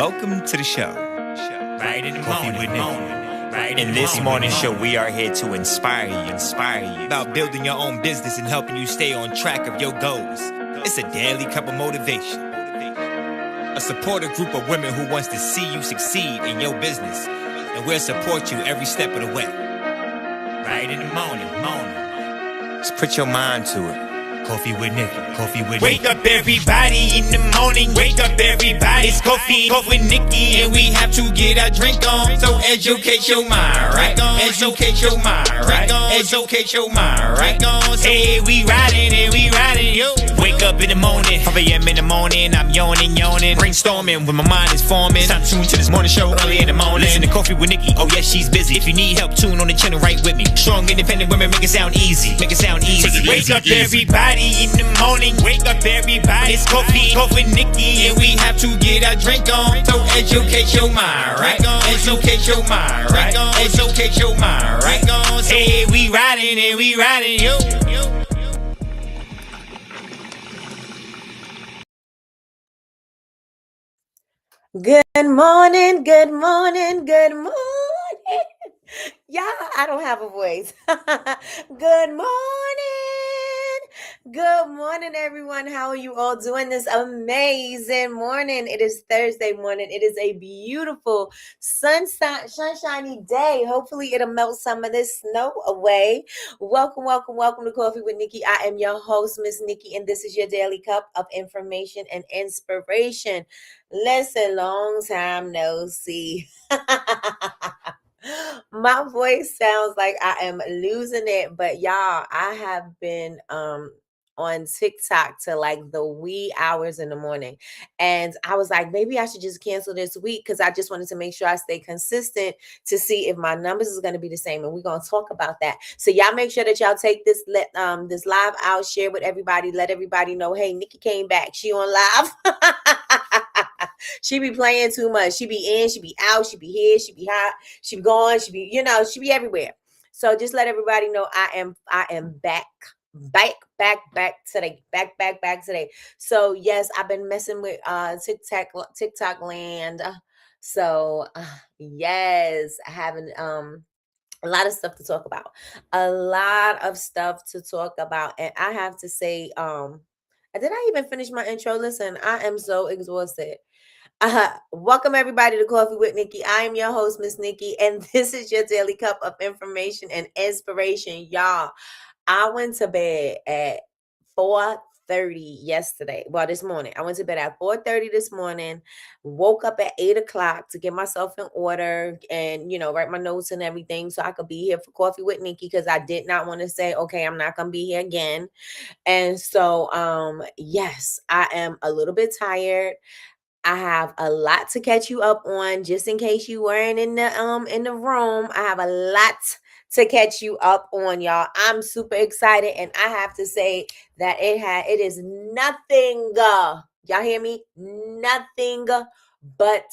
Welcome to the show. Right in the Coffee morning, with Nikki. right In this morning show, we are here to inspire you about building your own business and helping you stay on track of your goals. It's a daily cup of motivation. A supportive group of women who wants to see you succeed in your business, and we'll support you every step of the way. right in the morning. Just put your mind to it. Coffee with Nikki. Coffee with Wake Nikki. up everybody in the morning, wake up everybody. It's coffee with Nikki, and we have to get our drink on. So educate your mind, right? Educate your mind, right? Educate your mind, right? Hey, we riding and we riding, yo. Wake up in the morning, 5 a.m. in the morning, I'm yawning, brainstorming when my mind is forming. Time to tune to this morning show early in the morning. Listen to Coffee with Nikki, oh yes, she's busy. If you need help, tune on the channel right with me. Strong, independent women, make it sound easy. Make it sound easy. Wake up everybody in the morning, wake up everybody. It's coffee with Nikki, and we have to get our drink on. So educate your mind, right? Educate your mind, right? Educate your mind, right? Hey, we riding and we riding, yo. Good morning, good morning, good morning. Yeah, I don't have a voice. Good morning. Good morning, everyone. How are you all doing this amazing morning? It is Thursday morning. It is a beautiful sunshiny day. Hopefully, it'll melt some of this snow away. Welcome to Coffee with Nikki. I am your host, Miss Nikki, and this is your daily cup of information and inspiration. Listen, long time no see. My voice sounds like I am losing it, but y'all, I have been on TikTok till like the wee hours in the morning. And I was like, maybe I should just cancel this week because I just wanted to make sure I stay consistent to see if my numbers is going to be the same. And we're going to talk about that. So y'all make sure that y'all take this this live out, share with everybody, let everybody know, hey, Nikki came back. She on live. She be playing too much. She be in, she be out, she be here, she be hot, she be gone, she be, she be everywhere. So just let everybody know I am back today. Back today. So yes, I've been messing with TikTok land. So yes, having a lot of stuff to talk about. And I have to say, did I even finish my intro? Listen, I am so exhausted. Welcome everybody to Coffee with Nikki. I am your host, Miss Nikki, and this is your daily cup of information and inspiration. Y'all, I went to bed at 4:30 yesterday. Well, this morning. I went to bed at 4:30 this morning, woke up at 8 o'clock to get myself in order and, write my notes and everything so I could be here for Coffee with Nikki because I did not want to say, okay, I'm not going to be here again. And so, yes, I am a little bit tired. I have a lot to catch you up on, just in case you weren't in the room. I have a lot to catch you up on, y'all. I'm super excited, and I have to say that it is nothing. Y'all hear me? Nothing but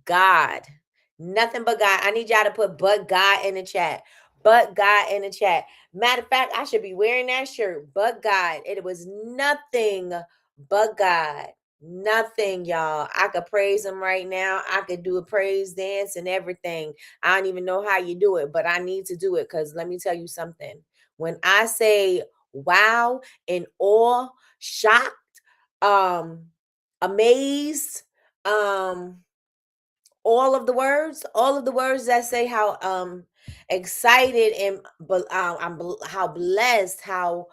God. Nothing but God. I need y'all to put "but God" in the chat. But God in the chat. Matter of fact, I should be wearing that shirt. But God. It was nothing but God. Nothing, y'all. I could praise him right now. I could do a praise dance and everything. I don't even know how you do it, but I need to do it because let me tell you something. When I say wow, in awe, shocked, amazed, all of the words that say how excited and how blessed, how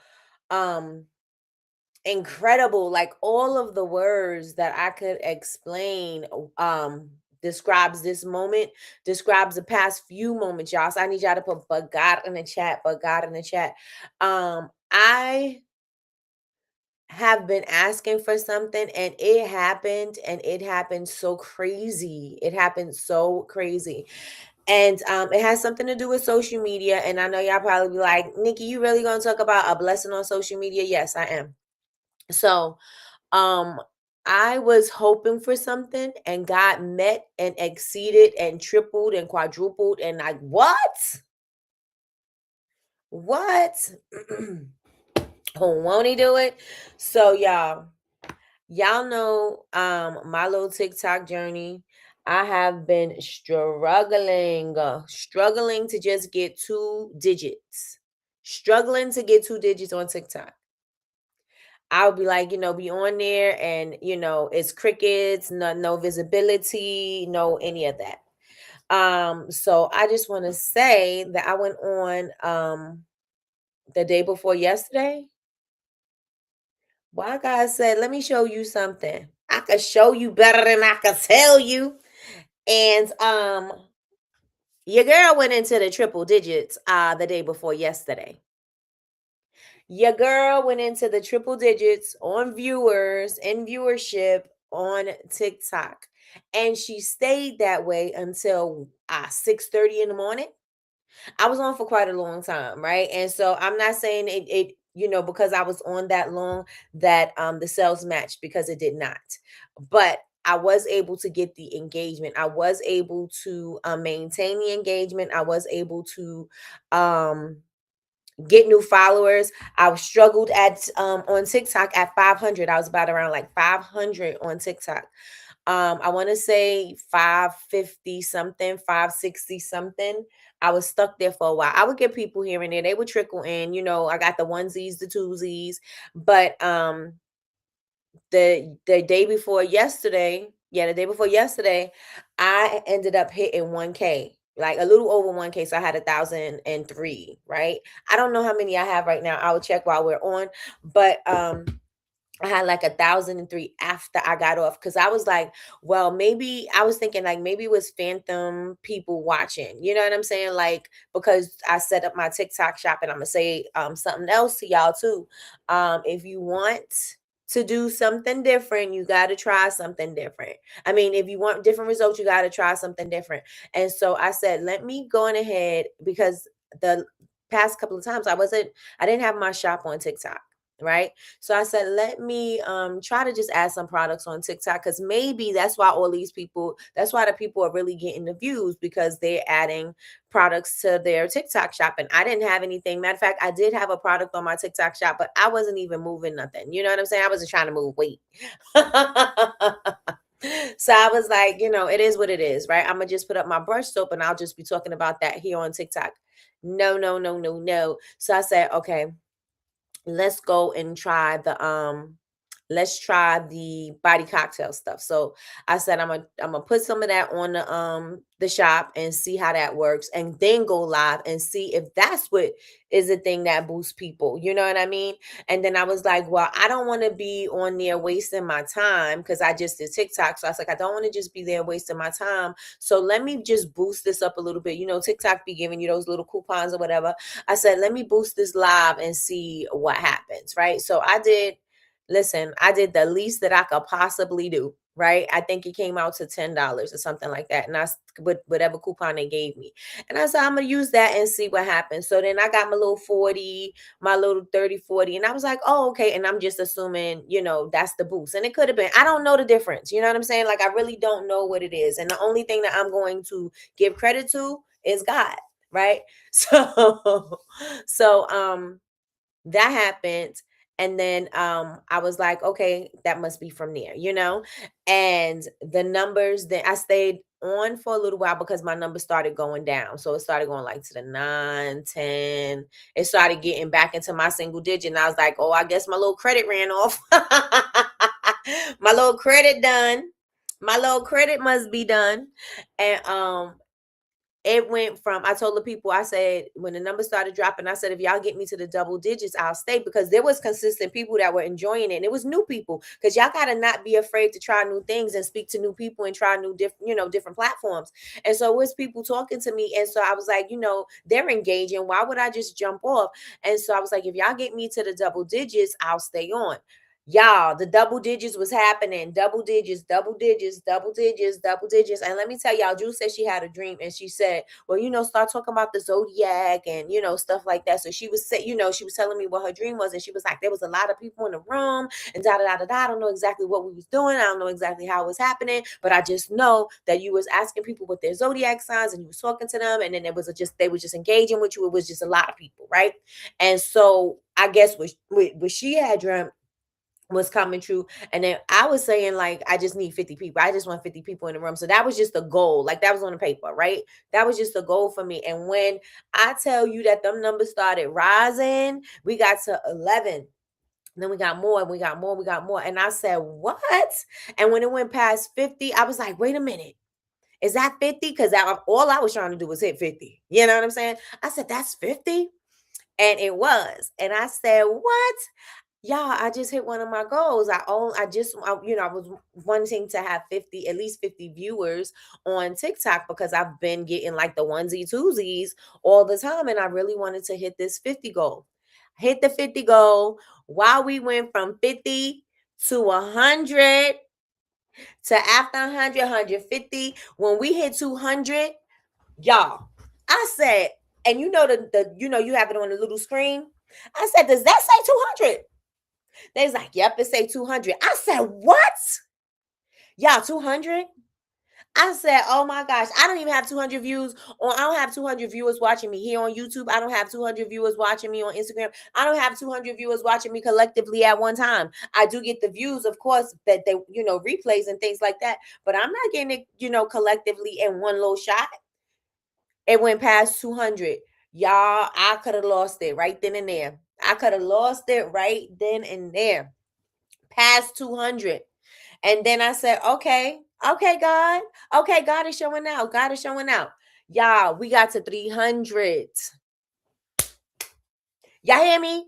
incredible, like all of the words that I could explain describes this moment, describes the past few moments, y'all. So I need y'all to put "but God" in the chat. I have been asking for something and it happened so crazy. And it has something to do with social media. And I know y'all probably be like, Nikki, you really gonna talk about a blessing on social media? Yes, I am. So, I was hoping for something and God met and exceeded and tripled and quadrupled and like, what? Won't he do it? So y'all know my little TikTok journey. I have been struggling to just get 2 digits. Struggling to get 2 digits on TikTok. I'll be like, be on there and it's crickets, no visibility, no any of that. So I just want to say that I went on the day before yesterday. Why God said, let me show you something. I could show you better than I could tell you. And your girl went into the triple digits the day before yesterday. Your girl went into the triple digits on viewers and viewership on TikTok. And she stayed that way until 6:30 in the morning. I was on for quite a long time, right? And so I'm not saying it because I was on that long that the sales matched, because it did not. But I was able to get the engagement. I was able to maintain the engagement. I was able to um get new followers. I struggled at on TikTok at 500. I was about around like 500 on TikTok. I want to say 550 something, 560 something. I was stuck there for a while. I would get people here and there. They would trickle in. I got the onesies, the twosies, but the day before yesterday, yeah, the day before yesterday, I ended up hitting 1K, like a little over 1K. So I had 1,003, right? I don't know how many I have right now. I will check while we're on, but I had like 1,003 after I got off, because I was like, well, maybe I was thinking like maybe it was phantom people watching. You know what I'm saying? Like, because I set up my TikTok shop, and I'm gonna say something else to y'all too. If you want to do something different, you got to try something different. I mean, if you want different results, you got to try something different. And so I said, let me go on ahead, because the past couple of times I didn't have my shop on TikTok, right? So I said, let me try to just add some products on TikTok, because maybe that's why the people are really getting the views, because they're adding products to their TikTok shop. And I didn't have anything. Matter of fact, I did have a product on my TikTok shop, but I wasn't even moving nothing. You know what I'm saying? I wasn't trying to move weight. So I was like, it is what it is, right? I'm gonna just put up my brush soap, and I'll just be talking about that here on TikTok. No, no, no, no, no. So I said, okay, let's go and try the body cocktail stuff. So I said, I'm gonna put some of that on the shop and see how that works, and then go live and see if that's what is the thing that boosts people. You know what I mean? And then I was like, well, I don't want to be on there wasting my time, because I just did TikTok. So I was like, I don't want to just be there wasting my time. So let me just boost this up a little bit. TikTok be giving you those little coupons or whatever. I said, let me boost this live and see what happens, right? So I did the least that I could possibly do, right? I think it came out to $10 or something like that. And with whatever coupon they gave me. And I said, I'm going to use that and see what happens. So then I got my little 40, my little 30, 40. And I was like, oh, okay. And I'm just assuming, that's the boost. And it could have been, I don't know the difference. You know what I'm saying? Like, I really don't know what it is. And the only thing that I'm going to give credit to is God, right? So that happened. And then I was like, okay, that must be from there. And the numbers, then I stayed on for a little while, because my numbers started going down. So it started going like to the 9, 10. It started getting back into my single digit. And I was like, oh, I guess my little credit ran off. My little credit done. My little credit must be done. And it went from, I told the people, I said, when the numbers started dropping, I said, if y'all get me to the double digits, I'll stay, because there was consistent people that were enjoying it. And it was new people, because y'all got to not be afraid to try new things and speak to new people and try different platforms. And so it was people talking to me. And so I was like, they're engaging. Why would I just jump off? And so I was like, if y'all get me to the double digits, I'll stay on. Y'all, the double digits was happening. Double digits, double digits, double digits, double digits. And let me tell y'all, Drew said she had a dream, and she said, well, start talking about the zodiac and, stuff like that. So she was she was telling me what her dream was. And she was like, there was a lot of people in the room and da, da, da, da, da. I don't know exactly what we was doing. I don't know exactly how it was happening, but I just know that you was asking people what their zodiac signs, and you was talking to them. And then they was just engaging with you. It was just a lot of people. Right. And so I guess what she had dreamt was coming true. And then I was saying, like, I just need 50 people. I just want 50 people in the room. So that was just the goal. Like, that was on the paper, right? That was just the goal for me. And when I tell you that them numbers started rising, we got to 11. Then we got more, and we got more, we got more. And I said, what? And when it went past 50, I was like, wait a minute. Is that 50? Because all I was trying to do was hit 50. You know what I'm saying? I said, that's 50? And it was. And I said, what? Yeah, I just hit one of my goals. I was wanting to have 50, at least 50 viewers on TikTok, because I've been getting like the onesie twosies all the time. And I really wanted to hit this 50 goal. Hit the 50 goal while we went from 50 to 100 to after 100, 150. When we hit 200, y'all, I said, and you know, you have it on the little screen. I said, does that say 200? They was like, yep, it say 200. I said, what? Y'all, 200? I said, oh my gosh, I don't even have 200 views I don't have 200 viewers watching me here on YouTube. I don't have 200 viewers watching me on Instagram. I don't have 200 viewers watching me collectively at one time. I do get the views, of course, that they, replays and things like that, but I'm not getting it, collectively in one little shot. It went past 200. Y'all, I could have lost it right then and there. I could have lost it right then and there. Past 200. And then I said, okay, God. Okay, God is showing out. God is showing out. Y'all, we got to 300. Y'all hear me?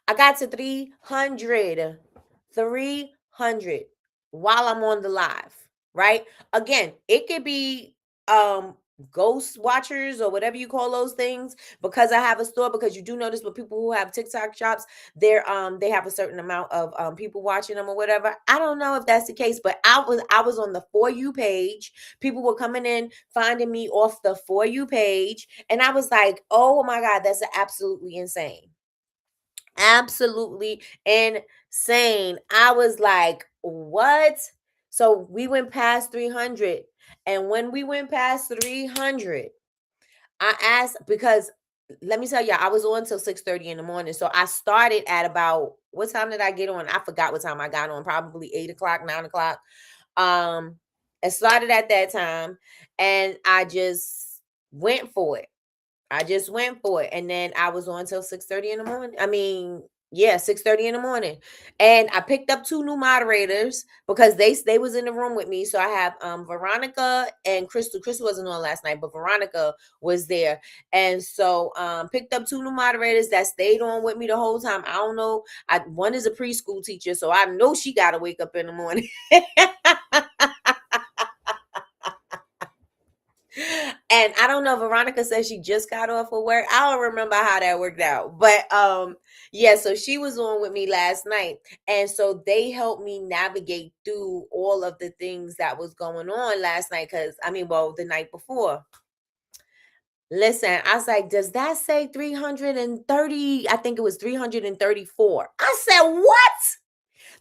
I got to 300. 300 while I'm on the live, right? Again, it could be ghost watchers or whatever you call those things, because I have a store, because you do notice with people who have TikTok shops, they have a certain amount of people watching them or whatever. I don't know if that's the case, but I was on the For You page. People were coming in, finding me off the For You page, and I was like, oh my God, that's absolutely insane. Absolutely insane. I was like, what? So we went past 300. And when we went past 300, I asked, because let me tell you, I was on till 6:30 in the morning. So I started at about, what time did I get on? I forgot what time I got on, probably 8 o'clock, 9 o'clock. It started at that time, and I just went for it. And then I was on till 6:30 in the morning. 6:30 in the morning. And I picked up 2 new moderators because they was in the room with me. So I have Veronica and Crystal. Crystal wasn't on last night, but Veronica was there. And so picked up 2 new moderators that stayed on with me the whole time. I don't know. One is a preschool teacher, so I know she gotta wake up in the morning. And I don't know, Veronica said she just got off of work. I don't remember how that worked out. But yeah, so she was on with me last night. And so they helped me navigate through all of the things that was going on last night. The night before. Listen, I was like, does that say 330? I think it was 334. I said, what?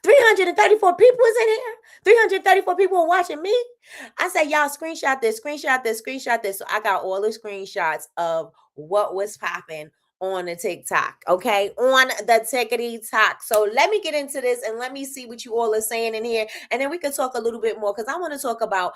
334 people is in here. 334 people are watching me. I said, y'all screenshot this, screenshot this, screenshot this. So I got all the screenshots of what was popping on the TikTok. Okay. On the TikTok. So let me get into this and let me see what you all are saying in here. And then we can talk a little bit more, because I want to talk about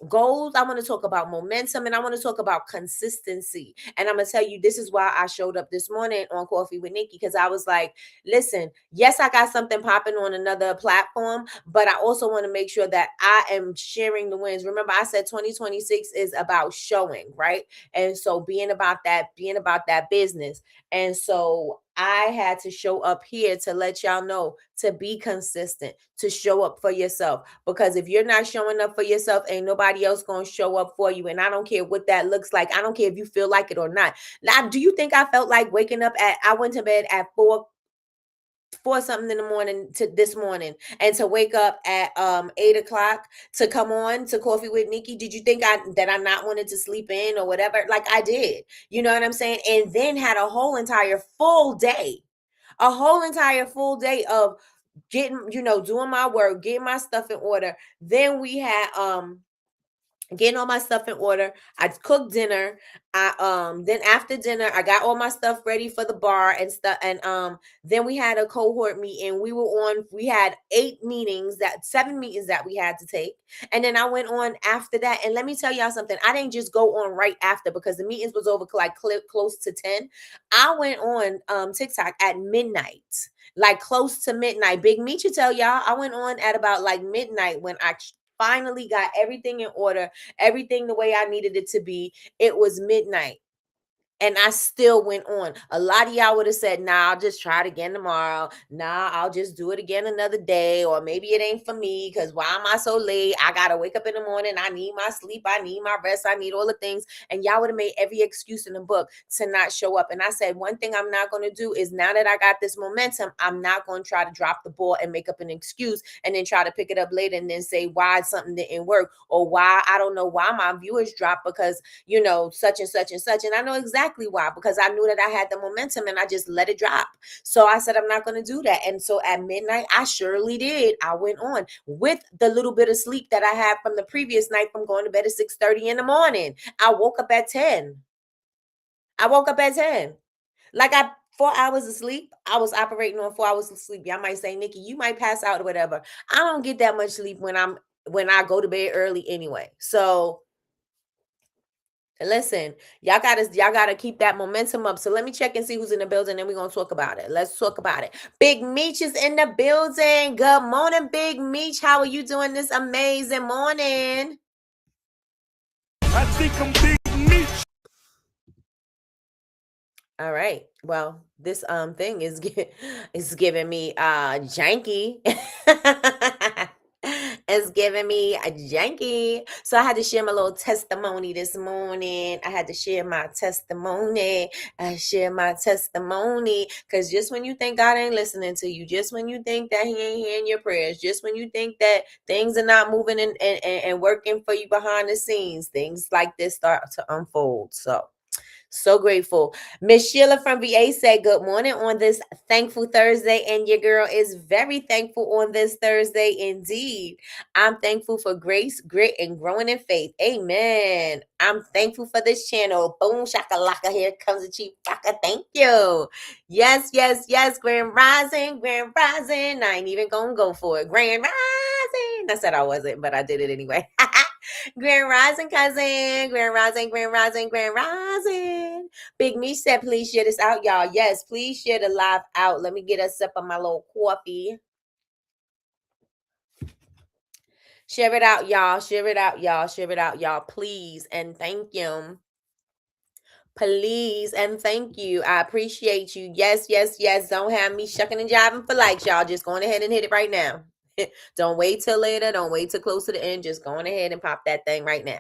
goals. I want to talk about momentum, and I want to talk about consistency. And I'm going to tell you, this is why I showed up this morning on Coffee with Nikki, because I was like, listen, yes, I got something popping on another platform, but I also want to make sure that I am sharing the wins. Remember, I said 2026 is about showing, right? And so being about that business. And so I had to show up here to let y'all know to be consistent, to show up for yourself. Because if you're not showing up for yourself, ain't nobody else going to show up for you. And I don't care what that looks like. I don't care if you feel like it or not. Now, do you think I felt like waking up I went to bed at 4 something in the morning this morning, and to wake up at 8 o'clock to come on to Coffee with Nikki? Did you think that I not wanted to sleep in or whatever? Like, I did, you know what I'm saying? And then had a whole entire full day of getting, doing my work, getting my stuff in order. Then we had getting all my stuff in order. I cooked dinner. I then after dinner I got all my stuff ready for the bar and stuff. And then we had a cohort meeting. We had 7 meetings that we had to take. And then I went on after that. And let me tell y'all something. I didn't just go on right after because the meetings was over like close to 10. I went on TikTok at midnight. Like close to midnight. Big Meech to tell y'all, I went on at about like midnight when I finally got everything in order, everything the way I needed it to be. It was midnight. And I still went on. A lot of y'all would have said, nah, I'll just try it again tomorrow. Nah, I'll just do it again another day. Or maybe it ain't for me because why am I so late? I got to wake up in the morning. I need my sleep. I need my rest. I need all the things. And y'all would have made every excuse in the book to not show up. And I said, one thing I'm not going to do is now that I got this momentum, I'm not going to try to drop the ball and make up an excuse and then try to pick it up later and then say why something didn't work or why I don't know why my viewers dropped because such and such and such. And I know exactly why, because I knew that I had the momentum and I just let it drop. So I said, I'm not going to do that. And so at midnight, I surely did. I went on with the little bit of sleep that I had from the previous night from going to bed at 6:30 in the morning. I woke up at 10. Like 4 hours of sleep. I was operating on 4 hours of sleep. Y'all might say, Nikki, you might pass out or whatever. I don't get that much sleep when I go to bed early anyway. So listen, y'all gotta keep that momentum up. So let me check and see who's in the building, and we're gonna talk about it. Let's talk about it. Big Meech is in the building. Good morning, Big Meech. How are you doing this amazing morning? I think I'm Big Meech. All right. Well, this thing is giving me janky. It's giving me a janky. So I had to share my little testimony this morning. I had to share my testimony. Because just when you think God ain't listening to you, just when you think that he ain't hearing your prayers, just when you think that things are not moving and working for you behind the scenes, things like this start to unfold. So grateful. Miss Sheila from VA said, good morning on this thankful Thursday. And your girl is very thankful on this Thursday indeed. I'm thankful for grace, grit, and growing in faith. Amen. I'm thankful for this channel. Boom, shakalaka. Here comes the chief rocker. Thank you. Yes. Grand Rising. I ain't even gonna go for it. Grand Rising. I said I wasn't, but I did it anyway. Grand Rising, cousin. Grand Rising. Big Meech said, please share this out, y'all. Yes, please share the live out. Let me get a sip of my little coffee. Share it out, y'all. Please and thank you. Please and thank you. I appreciate you. Yes. Don't have me shucking and jiving for likes, y'all. Just going ahead and hit it right now. Don't wait till later. Don't wait till close to the end. Just going ahead and pop that thing right now.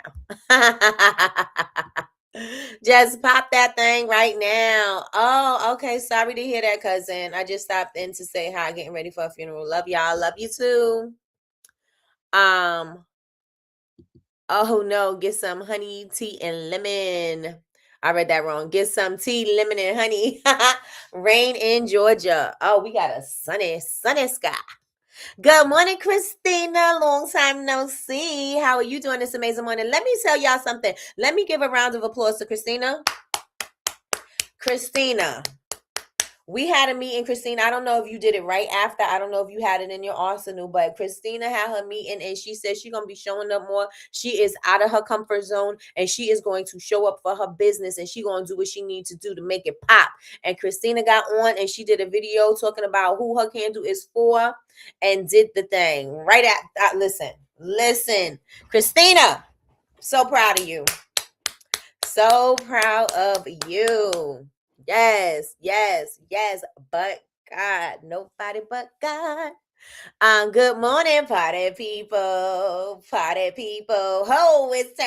Just pop that thing right now. Oh, okay. Sorry to hear that, cousin. I just stopped in to say hi, getting ready for a funeral. Love y'all. Love you too. Oh no, get some honey, tea, and lemon. I read that wrong. Get some tea, lemon, and honey. Rain in Georgia. Oh, we got a sunny sky. Good morning, Christina. Long time no see. How are you doing this amazing morning? Let me tell y'all something. Let me give a round of applause to Christina. Christina. We had a meeting, Christina. I don't know if you did it right after. I don't know if you had it in your arsenal, but Christina had her meeting and she said she's going to be showing up more. She is out of her comfort zone and she is going to show up for her business and she's going to do what she needs to do to make it pop. And Christina got on and she did a video talking about who her candle is for and did the thing right at, listen, Christina, so proud of you. So proud of you. Yes. But God, nobody but God. Good morning, party people. Ho, it's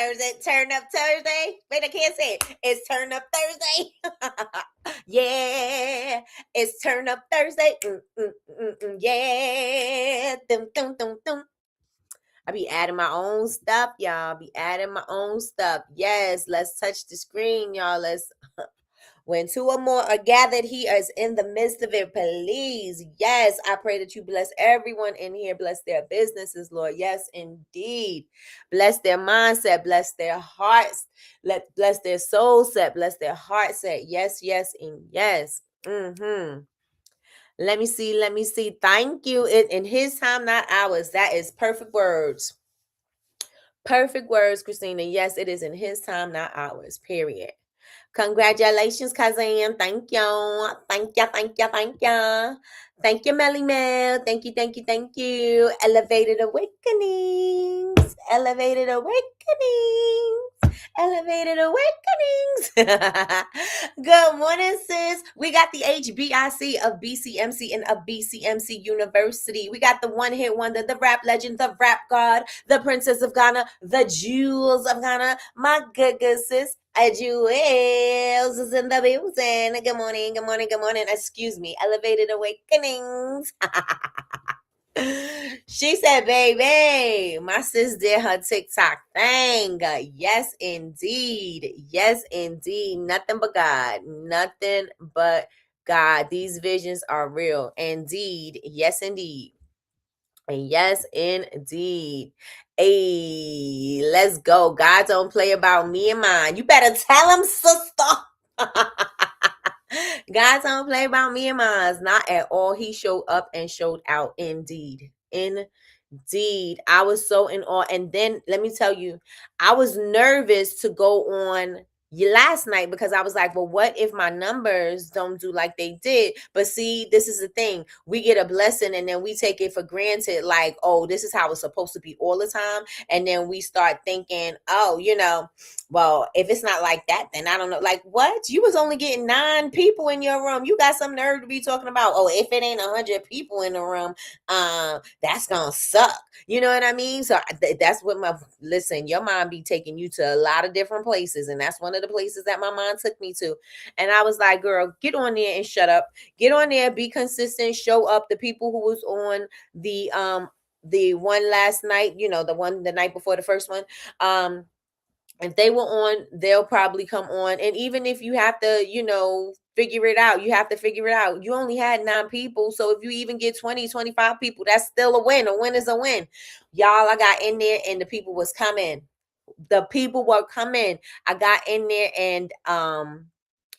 turn up Thursday. Wait, I can't say it. It's turn up Thursday. Yeah, it's turn up Thursday. Yeah. Dum. I be adding my own stuff, y'all. Yes, let's touch the screen, y'all. When two or more are gathered, he is in the midst of it. Please, yes, I pray that you bless everyone in here. Bless their businesses, Lord. Yes, indeed. Bless their mindset. Bless their hearts. Bless their soul set. Bless their heart set. Yes, yes, and yes. Let me see. Let me see. Thank you. In his time, not ours. That is perfect words. Perfect words, Christina. Yes, it is in his time, not ours. Period. Congratulations, cousin. Thank you. Thank you. Thank you. Thank you. Thank you, Melly Mel. Thank you. Thank you. Thank you. Elevated awakenings. Elevated awakenings. Elevated awakenings. Good morning, sis. We got the HBIC of BCMC and of BCMC University. We got the one hit wonder, the rap legend, the rap god, the princess of Ghana, the jewels of Ghana. My good sis. Jewels is in the building. Good morning, good morning, good morning. Excuse me. Elevated awakenings. She said, baby, my sis did her TikTok thing. Yes, indeed. Yes, indeed. Nothing but God. Nothing but God. These visions are real. Indeed. Yes, indeed. And yes, indeed. Hey, let's go. God don't play about me and mine. You better tell him, sister. God don't play about me and mine. Not at all. He showed up and showed out. Indeed. Indeed. I was so in awe. And then let me tell you, I was nervous to go on last night because I was like, well, what if my numbers don't do like they did? But see, this is the thing. We get a blessing and then we take it for granted, like, oh, this is how it's supposed to be all the time. And then we start thinking, oh, well, if it's not like that, then I don't know. Like, what? You was only getting 9 people in your room. You got some nerve to be talking about, oh, if it ain't 100 people in the room, that's gonna suck. You know what I mean? So that's what listen, your mind be taking you to a lot of different places. And that's one of the places that my mind took me to. And I was like, girl, get on there and shut up. Get on there, be consistent, show up. The people who was on the one last night, the night before the first one, if they were on, they'll probably come on. And even if you have to, figure it out, you have to figure it out. You only had 9 people. So if you even get 20, 25 people, that's still a win. A win is a win. Y'all, I got in there and the people was coming. The people were coming. I got in there and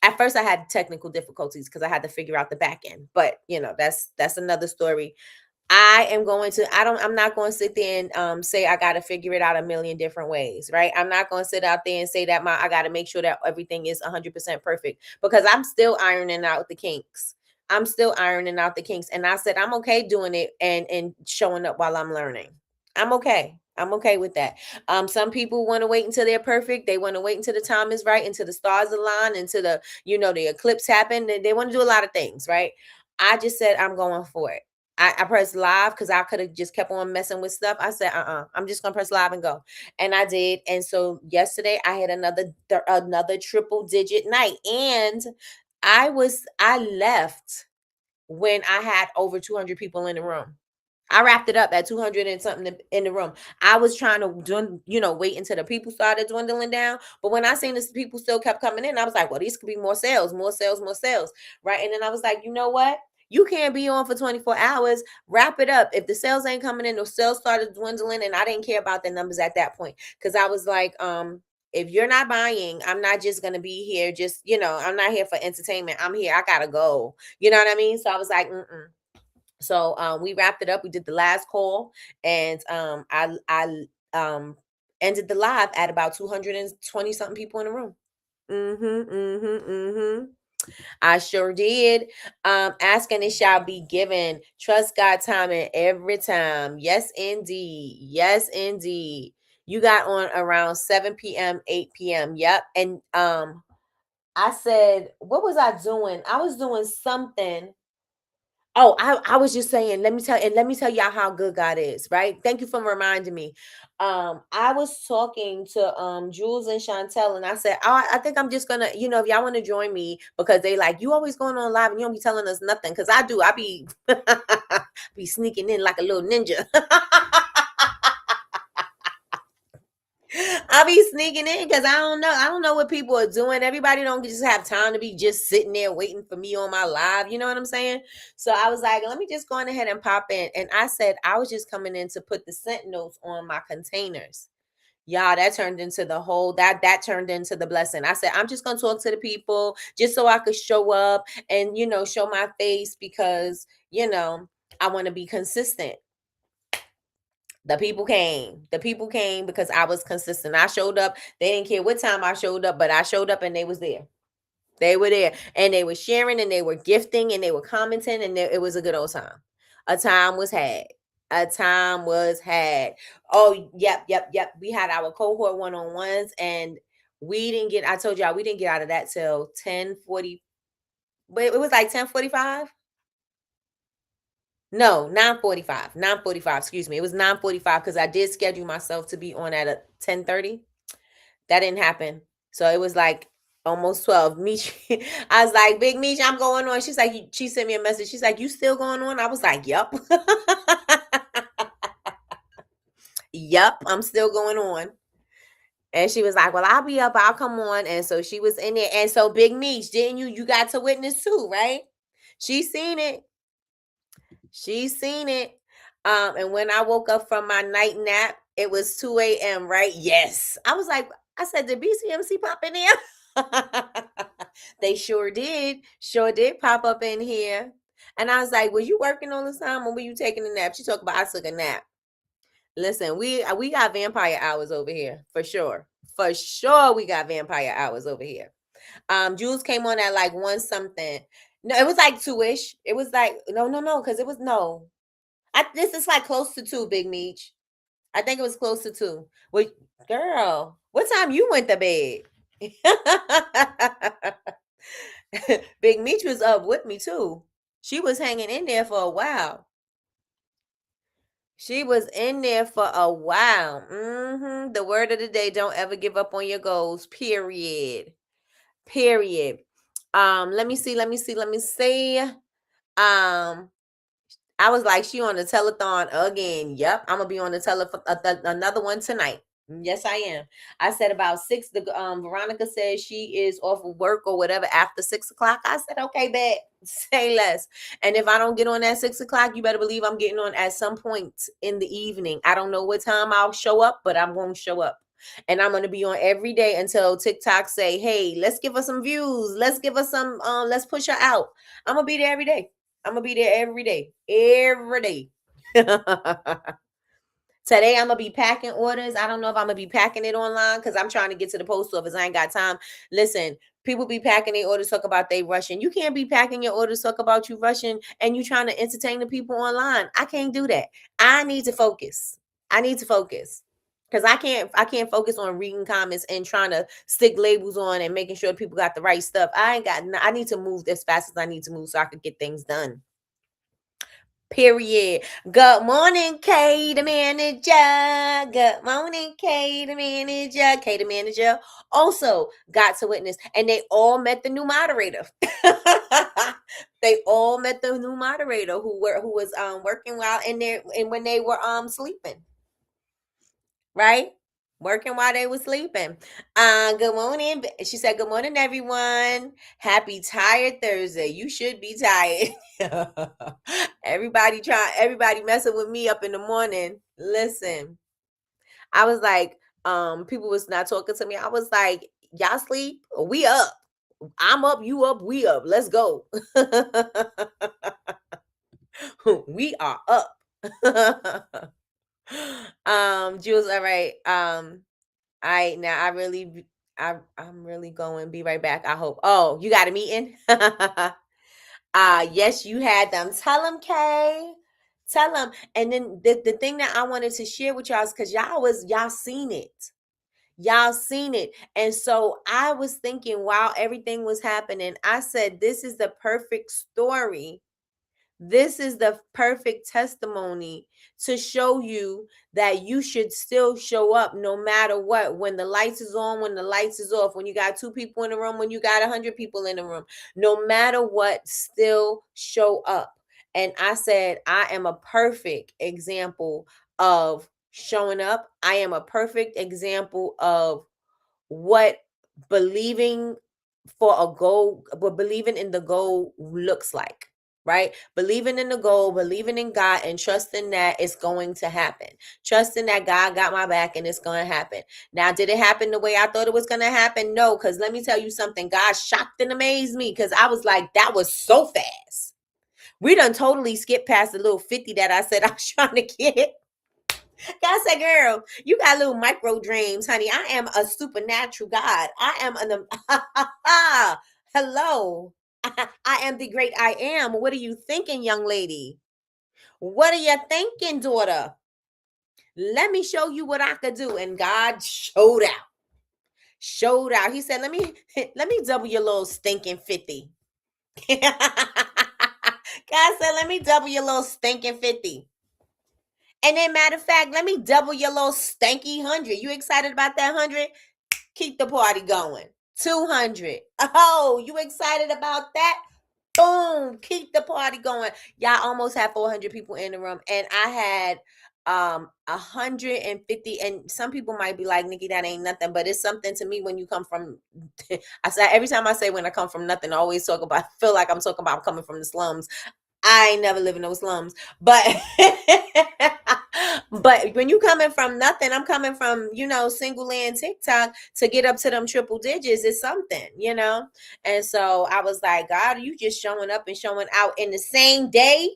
at first I had technical difficulties because I had to figure out the back end. But that's another story. I'm not going to sit there and say I got to figure it out a million different ways, right? I'm not going to sit out there and say that I got to make sure that everything is 100% perfect because I'm still ironing out the kinks. I'm still ironing out the kinks. And I said, I'm okay doing it and showing up while I'm learning. I'm okay. I'm okay with that. Some people want to wait until they're perfect. They want to wait until the time is right, until the stars align, until the eclipse happen. They want to do a lot of things, right? I just said, I'm going for it. I pressed live because I could have just kept on messing with stuff. I said, I'm just gonna press live and go. And I did. And so yesterday I had another triple digit night. And I left when I had over 200 people in the room. I wrapped it up at 200 and something in the room. I was trying to wait until the people started dwindling down. But when I seen this, people still kept coming in. I was like, well, these could be more sales, more sales, more sales. Right. And then I was like, you know what? You can't be on for 24 hours. Wrap it up. If the sales ain't coming in, the sales started dwindling. And I didn't care about the numbers at that point. Because I was like, if you're not buying, I'm not just going to be here. I'm not here for entertainment. I'm here. I got to go. You know what I mean? So I was like, So we wrapped it up. We did the last call, and I ended the live at about 220 something people in the room. I sure did. Ask and it shall be given. Trust God timing every time. Yes, indeed. Yes, indeed. You got on around 7 p.m., 8 p.m. Yep. And I said, what was I doing? I was doing something. Oh, I was just saying, let me tell y'all how good God is, right? Thank you for reminding me. I was talking to Jules and Chantel, and I said, I think I'm just gonna, if y'all want to join me, because they like, you always going on live and you don't be telling us nothing. Cause I do, I be be sneaking in like a little ninja. I'll be sneaking in because I don't know. I don't know what people are doing. Everybody don't just have time to be just sitting there waiting for me on my live. You know what I'm saying? So I was like, let me just go on ahead and pop in. And I said I was just coming in to put the sentinels on my containers. Y'all, that turned into the whole that turned into the blessing. I said, I'm just gonna talk to the people just so I could show up and show my face because I want to be consistent. The people came. The people came because I was consistent. I showed up. They didn't care what time I showed up, but I showed up and they was there. They were there and they were sharing and they were gifting and they were commenting and it was a good old time. A time was had. A time was had. Oh, yep. We had our cohort one-on-ones and we didn't get, I told y'all, we didn't get out of that till 10:40. But it was like 10:45. No, 9:45. 9:45, excuse me. It was 9:45 because I did schedule myself to be on at a 10:30. That didn't happen. So it was like almost 12. Meech, I was like, Big Meech, I'm going on. She's like, she sent me a message. She's like, you still going on? I was like, yep. Yep, I'm still going on. And she was like, well, I'll be up. I'll come on. And so she was in there. And so Big Meech, didn't you got to witness too, right? She seen it. She's seen it. And when I woke up from my night nap, it was 2 a.m., right? Yes. I was like, I said, did BCMC pop in here? They sure did. Sure did pop up in here. And I was like, were you working all the time or were you taking a nap? She talked about I took a nap. Listen, we got vampire hours over here, for sure. For sure, we got vampire hours over here. Jules came on at like 1 something. No, it was like 2-ish. It was like no, because it was no. This is like close to 2, Big Meech. I think it was close to 2. Wait, girl, what time you went to bed? Big Meech was up with me too. She was hanging in there for a while. She was in there for a while. The word of the day: don't ever give up on your goals. Period. Period. Let me see. I was like, she on the telethon again. Yep, I'm gonna be on the another one tonight. Yes, I am. I said about 6. The Veronica says she is off of work or whatever after 6 o'clock. I said, okay, bet. Say less. And if I don't get on at 6 o'clock, you better believe I'm getting on at some point in the evening. I don't know what time I'll show up, but I'm going to show up. And I'm going to be on every day until TikTok say, hey, let's give us some views. Let's give us some, let's push her out. I'm going to be there every day. I'm going to be there every day. Every day. Today I'm gonna be packing orders. I don't know if I'm gonna be packing it online because I'm trying to get to the post office. I ain't got time. Listen, people be packing their orders, talk about they rushing. You can't be packing your orders, talk about you rushing, and you trying to entertain the people online. I can't do that. I need to focus. Because I can't focus on reading comments and trying to stick labels on and making sure people got the right stuff. I need to move as fast as I need to move so I could get things done. Period. Good morning, Kay, the manager. Good morning, Kay, the manager. Kay, the manager also got to witness, and they all met the new moderator. They all met the new moderator who was working while in there and when they were sleeping. Right? Working while they were sleeping. Good morning. She said, good morning, everyone. Happy Tired Thursday. You should be tired. Everybody messing with me up in the morning. Listen, I was like, people was not talking to me. I was like, y'all sleep? We up. I'm up, you up, we up. Let's go. We are up. Jules, all right. Now I'm really going. Be right back. I hope. Oh, you got a meeting? Yes, you had them. Tell them, Kay. Tell them. And then the thing that I wanted to share with y'all is because y'all seen it. Y'all seen it. And so I was thinking while everything was happening, I said, this is the perfect story. This is the perfect testimony to show you that you should still show up no matter what. When the lights is on, when the lights is off, when you got 2 people in the room, when you got 100 people in the room, no matter what, still show up. And I said, I am a perfect example of showing up. I am a perfect example of what believing for a goal, but believing in the goal looks like, right? Believing in the goal, believing in God, and trusting that it's going to happen. Trusting that God got my back and it's going to happen. Now, did it happen the way I thought it was going to happen? No, because let me tell you something. God shocked and amazed me because I was like, that was so fast. We done totally skipped past the little 50 that I said I was trying to get. God said, girl, you got little micro dreams, honey. I am a supernatural God. I am an hello. I am the great I am. What are you thinking, young lady? What are you thinking, daughter? Let me show you what I could do. And God showed out. Showed out. He said, let me double your little stinking 50. God said, let me double your little stinking 50. And then, matter of fact, let me double your little stanky 100. You excited about that 100? Keep the party going. 200. Oh, you excited about that? Boom, keep the party going. Y'all almost had 400 people in the room, and I had 150. And some people might be like, Nikki, that ain't nothing, but it's something to me when you come from I say every time I say when I come from nothing, I always talk about, I feel like I'm talking about coming from the slums. I ain't never live in those slums, but but when you coming from nothing, I'm coming from, single land TikTok to get up to them triple digits is something, And so I was like, God, are you just showing up and showing out in the same day,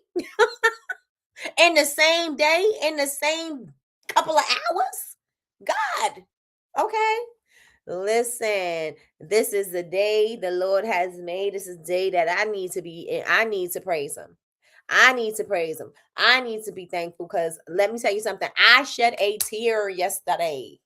in the same couple of hours? God, okay. Listen, this is the day the Lord has made. This is the day that I need to be in. I need to praise him. I need to praise him. I need to be thankful because let me tell you something. I shed a tear yesterday.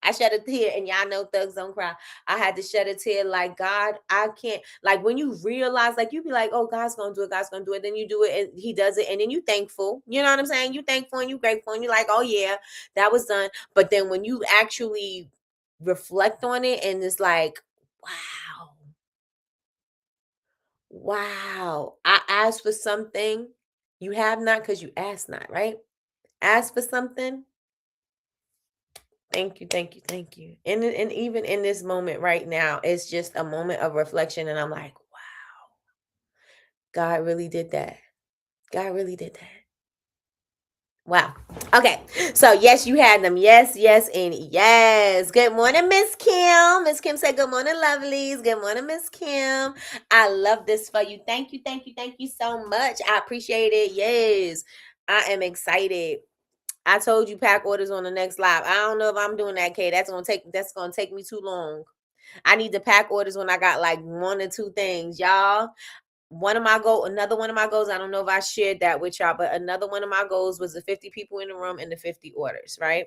I shed a tear, and y'all know thugs don't cry. I had to shed a tear like, God, I can't. Like when you realize, like you be like, oh, God's going to do it. God's going to do it. Then you do it and he does it. And then you thankful. You know what I'm saying? You thankful and you grateful and you're like, oh yeah, that was done. But then when you actually reflect on it and it's like, wow, I asked for something you have not because you asked not, right? Ask for something. Thank you, thank you, thank you. And even in this moment right now, it's just a moment of reflection, and I'm like, wow, God really did that. God really did that. Wow. Okay. So yes, you had them. Yes, yes, and yes. Good morning, Miss Kim. Miss Kim said, good morning, lovelies. Good morning, Miss Kim. I love this for you. Thank you, thank you, thank you so much. I appreciate it. Yes. I am excited. I told you pack orders on the next live. I don't know if I'm doing that, Kay. That's gonna take me too long. I need to pack orders when I got like one or two things, y'all. Another one of my goals, I don't know if I shared that with y'all, but another one of my goals was the 50 people in the room and the 50 orders, right?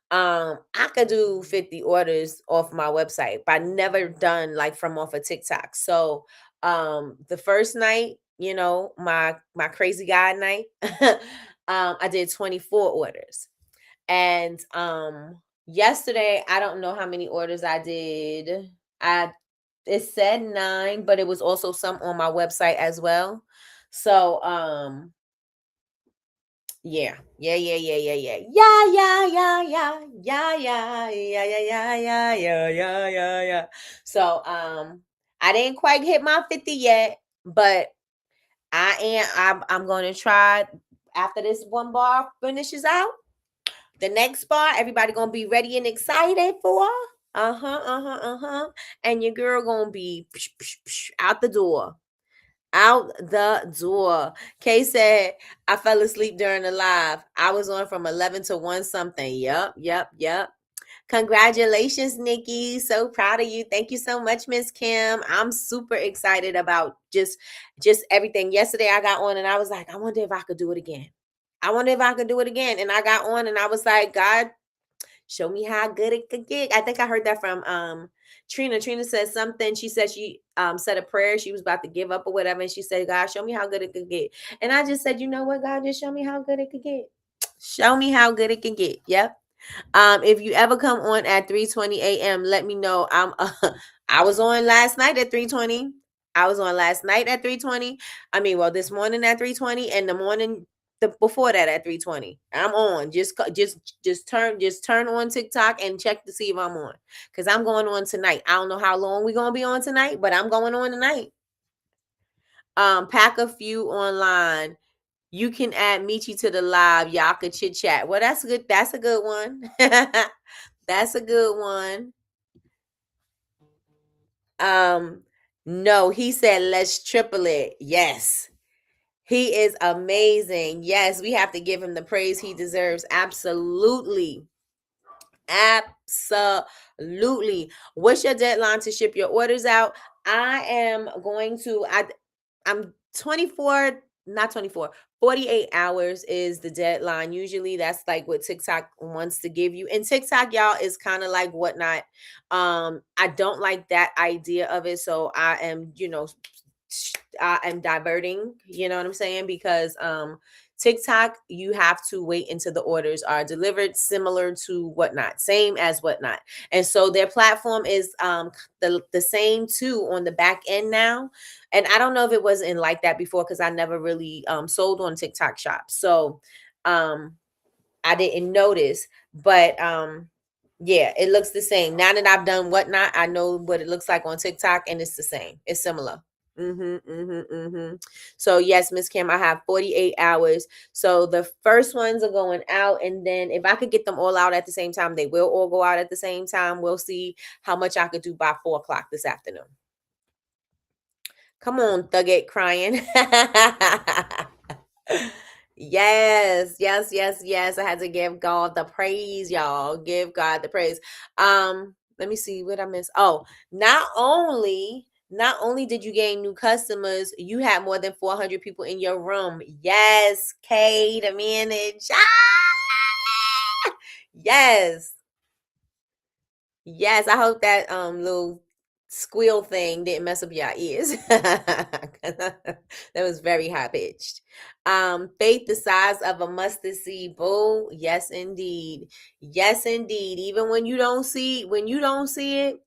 I could do 50 orders off my website, but I never done like from off of TikTok. So the first night, my crazy guy night, I did 24 orders. And yesterday, I don't know how many orders I did. It said 9, but it was also some on my website as well. So yeah. So I didn't quite hit my 50 yet, but I'm going to try after this one bar finishes out. The next bar, everybody going to be ready and excited for. And your girl going to be out the door. Out the door. Kay said, I fell asleep during the live. I was on from 11 to 1 something. Yep. Congratulations, Nikki. So proud of you. Thank you so much, Miss Kim. I'm super excited about just everything. Yesterday I got on and I was like, I wonder if I could do it again. And I got on and I was like, God, show me how good it could get. I think I heard that from Trina. Trina said something. She said she said a prayer. She was about to give up or whatever. And she said, God, show me how good it could get. And I just said, you know what, God, just show me how good it could get. Show me how good it can get. Yep. If you ever come on at 3:20 a.m., let me know. I was on last night at 3:20. I was on last night at 3:20. This morning at 3:20 and the morning before that at 3:20. I'm on. Just turn on TikTok and check to see if I'm on. Because I'm going on tonight. I don't know how long we're gonna be on tonight, but I'm going on tonight. Pack a few online. You can add Michi to the live. Y'all could chit chat. Well, that's good. That's a good one. That's a good one. No, he said let's triple it. Yes. He is amazing. Yes, we have to give him the praise he deserves. Absolutely. Absolutely. What's your deadline to ship your orders out? I'm 24, not 24. 48 hours is the deadline. Usually that's like what TikTok wants to give you. And TikTok, y'all, is kind of like whatnot. I don't like that idea of it. So I am, diverting, you know what I'm saying? Because TikTok, you have to wait until the orders are delivered, similar to Whatnot, same as Whatnot. And so their platform is the same too on the back end now. And I don't know if it wasn't like that before because I never really sold on TikTok Shop. So I didn't notice, but yeah, it looks the same. Now that I've done Whatnot, I know what it looks like on TikTok, and it's the same. It's similar. So yes, Miss Kim, I have 48 hours. So the first ones are going out, and then if I could get them all out at the same time, they will all go out at the same time. We'll see how much I could do by 4 o'clock this afternoon. Come on, Thugget crying. Yes, yes, yes, yes. I had to give God the praise, y'all. Give God the praise. Let me see what I missed. Oh, not only did you gain new customers, you had more than 400 people in your room. Yes, K to manage. Ah! Yes. Yes, I hope that little squeal thing didn't mess up your ears. That was very high pitched. Faith the size of a mustard seed, boo. Yes, indeed. Yes, indeed. Even when you don't see it,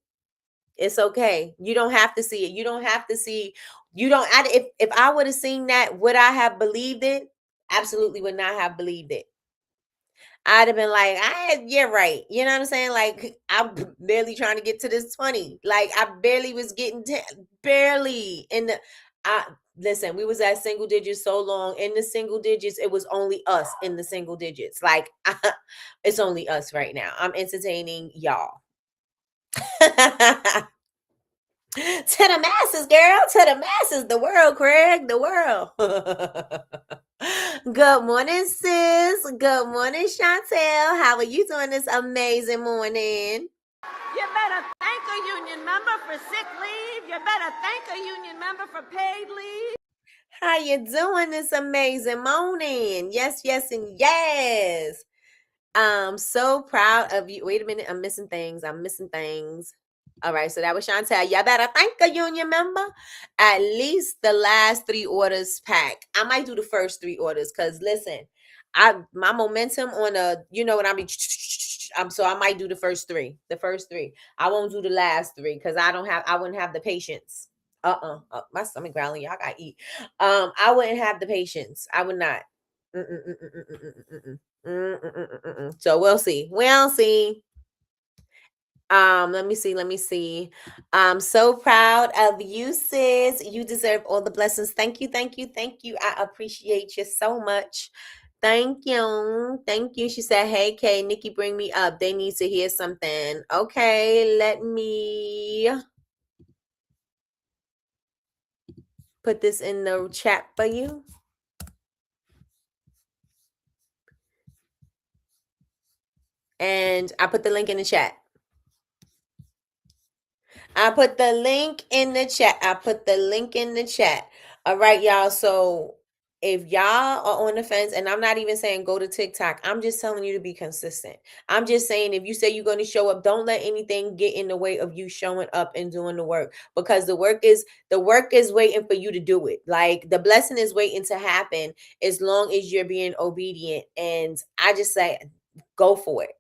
it's okay. You don't have to see it. You don't have to see. You don't. If I would have seen that, would I have believed it? Absolutely, would not have believed it. I'd have been like, you're right. You know what I'm saying? Like, I'm barely trying to get to this 20. Like, I barely was getting barely in the. Listen, we was at single digits so long. In the single digits, it was only us in the single digits. Like, it's only us right now. I'm entertaining y'all. To the masses, girl. To the masses. The world, Craig. The world. Good morning, sis. Good morning, Chantel. How are you doing this amazing morning? You better thank a union member for sick leave. You better thank a union member for paid leave. How you doing this amazing morning? Yes, yes, and yes. I'm so proud of you. Wait a minute. I'm missing things. All right, so that was Chantel. Y'all better thank a union member. At least the last 3 orders pack. I might do the first 3 orders because listen, my momentum on what I mean. So I might do the first 3. I won't do the last 3 because I wouldn't have the patience. My stomach growling. Y'all gotta eat. I wouldn't have the patience. I would not. So we'll see. We'll see. Let me see. I'm so proud of you, sis. You deserve all the blessings. Thank you. I appreciate you so much. Thank you. She said, hey, Kay, Nikki, bring me up. They need to hear something. Okay, let me put this in the chat for you. And I put the link in the chat. I put the link in the chat. All right, y'all. So if y'all are on the fence, and I'm not even saying go to TikTok, I'm just telling you to be consistent. I'm just saying if you say you're going to show up, don't let anything get in the way of you showing up and doing the work, because the work is waiting for you to do it. Like the blessing is waiting to happen as long as you're being obedient. And I just say, go for it.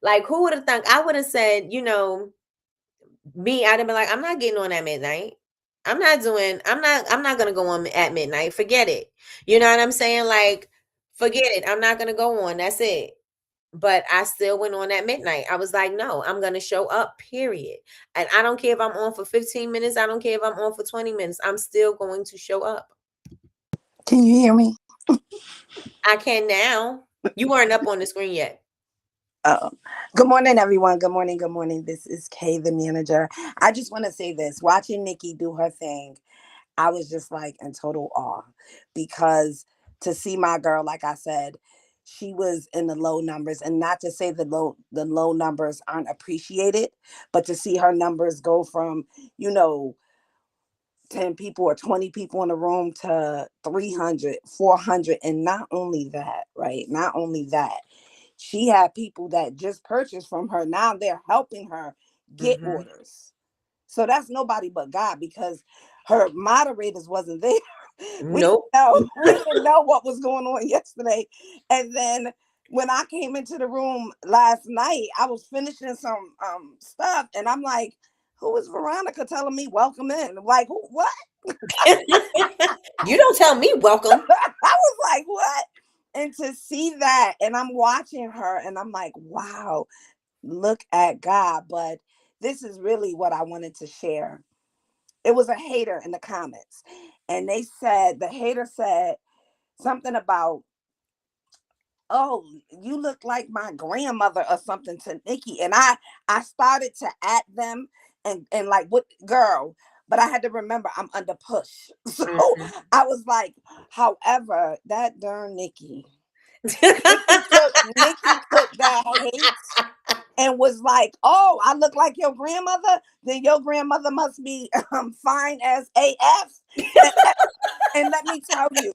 Like who would have thought? I would have said, me, I'd have been like, I'm not getting on at midnight. I'm not gonna go on at midnight. Forget it. You know what I'm saying? Like, forget it. I'm not gonna go on. That's it. But I still went on at midnight. I was like, no, I'm gonna show up, period. And I don't care if I'm on for 15 minutes, I don't care if I'm on for 20 minutes. I'm still going to show up. Can you hear me? I can now. You weren't up on the screen yet. Good morning, everyone. Good morning. Good morning. This is Kay, the manager. I just want to say this. Watching Nikki do her thing, I was just like in total awe because to see my girl, like I said, she was in the low numbers, and not to say the low numbers aren't appreciated, but to see her numbers go from, you know, 10 people or 20 people in the room to 300, 400. And not only that, right? Not only that, she had people that just purchased from her. Now they're helping her get Mm-hmm. orders. So that's nobody but God, because her moderators wasn't there. We didn't Nope. know, we didn't know what was going on yesterday. And then when I came into the room last night, I was finishing some stuff, and I'm like, who is Veronica telling me welcome in? I'm like, who, what? You don't tell me welcome. I was like, what? And to see that, and I'm watching her, and I'm like, wow, look at God. But this is really what I wanted to share. It was a hater in the comments, and the hater said something about, oh, you look like my grandmother or something to Nikki. And I started to at them and like, what girl? But I had to remember I'm under push. So Mhm. I was like, however, that darn Nikki. Nikki took that hate and was like, oh, I look like your grandmother? Then your grandmother must be fine as AF. And let me tell you,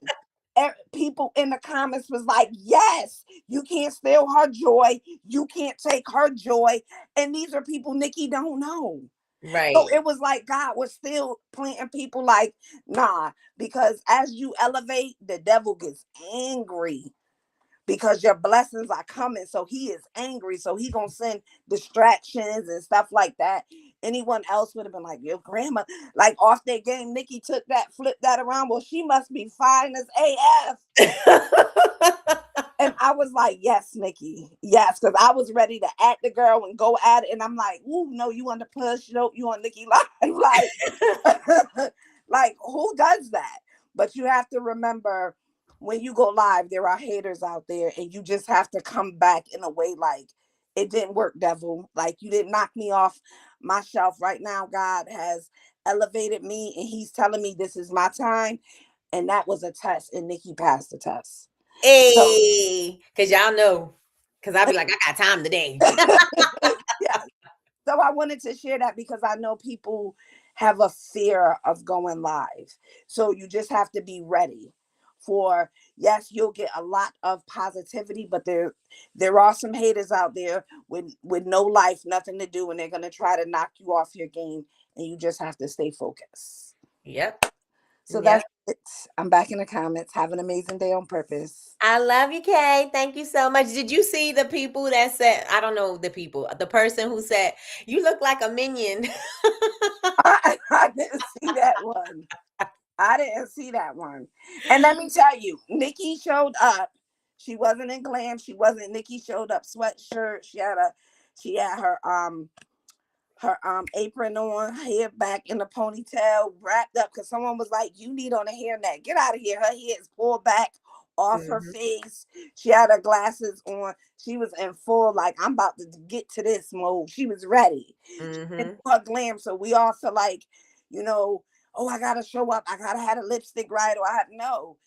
people in the comments was like, yes, you can't steal her joy. You can't take her joy. And these are people Nikki don't know. Right. So it was like God was still planting people like, nah, because as you elevate, the devil gets angry because your blessings are coming. So he is angry. So he gonna send distractions and stuff like that. Anyone else would have been like, your grandma, like off their game. Nikki took that, flipped that around. Well, she must be fine as AF. And I was like, yes, Nikki. Yes, because I was ready to at the girl and go at it. And I'm like, ooh, no, you on the push. No, you on Nikki live. Like, like, who does that? But you have to remember, when you go live, there are haters out there, and you just have to come back in a way like, it didn't work, devil. Like, you didn't knock me off my shelf. Right now, God has elevated me, and he's telling me this is my time. And that was a test, and Nikki passed the test. So Hey, because y'all know, because I'll be like, I got time today. yeah. So I wanted to share that because I know people have a fear of going live. So you just have to be ready for, yes, you'll get a lot of positivity, but there are some haters out there with no life, nothing to do, and they're gonna try to knock you off your game, and you just have to stay focused. Yep. So Yep. that's it. I'm back in the comments. Have an amazing day on purpose. I love you, Kay. Thank you so much. Did you see the people that said, I don't know the people, the person who said, you look like a minion? I didn't see that one. I didn't see that one. And let me tell you, Nikki showed up. She wasn't in glam. She wasn't. Nikki showed up sweatshirt. She had her apron on, hair back in the ponytail, wrapped up, because someone was like, you need on a hairnet. Get out of here. Her hair is pulled back off her Mhm. face. She had her glasses on. She was in full, like, I'm about to get to this mode. She was ready. And Mhm. her glam. So we all feel like, you know, oh, I gotta show up. I gotta have a lipstick right, or I have no.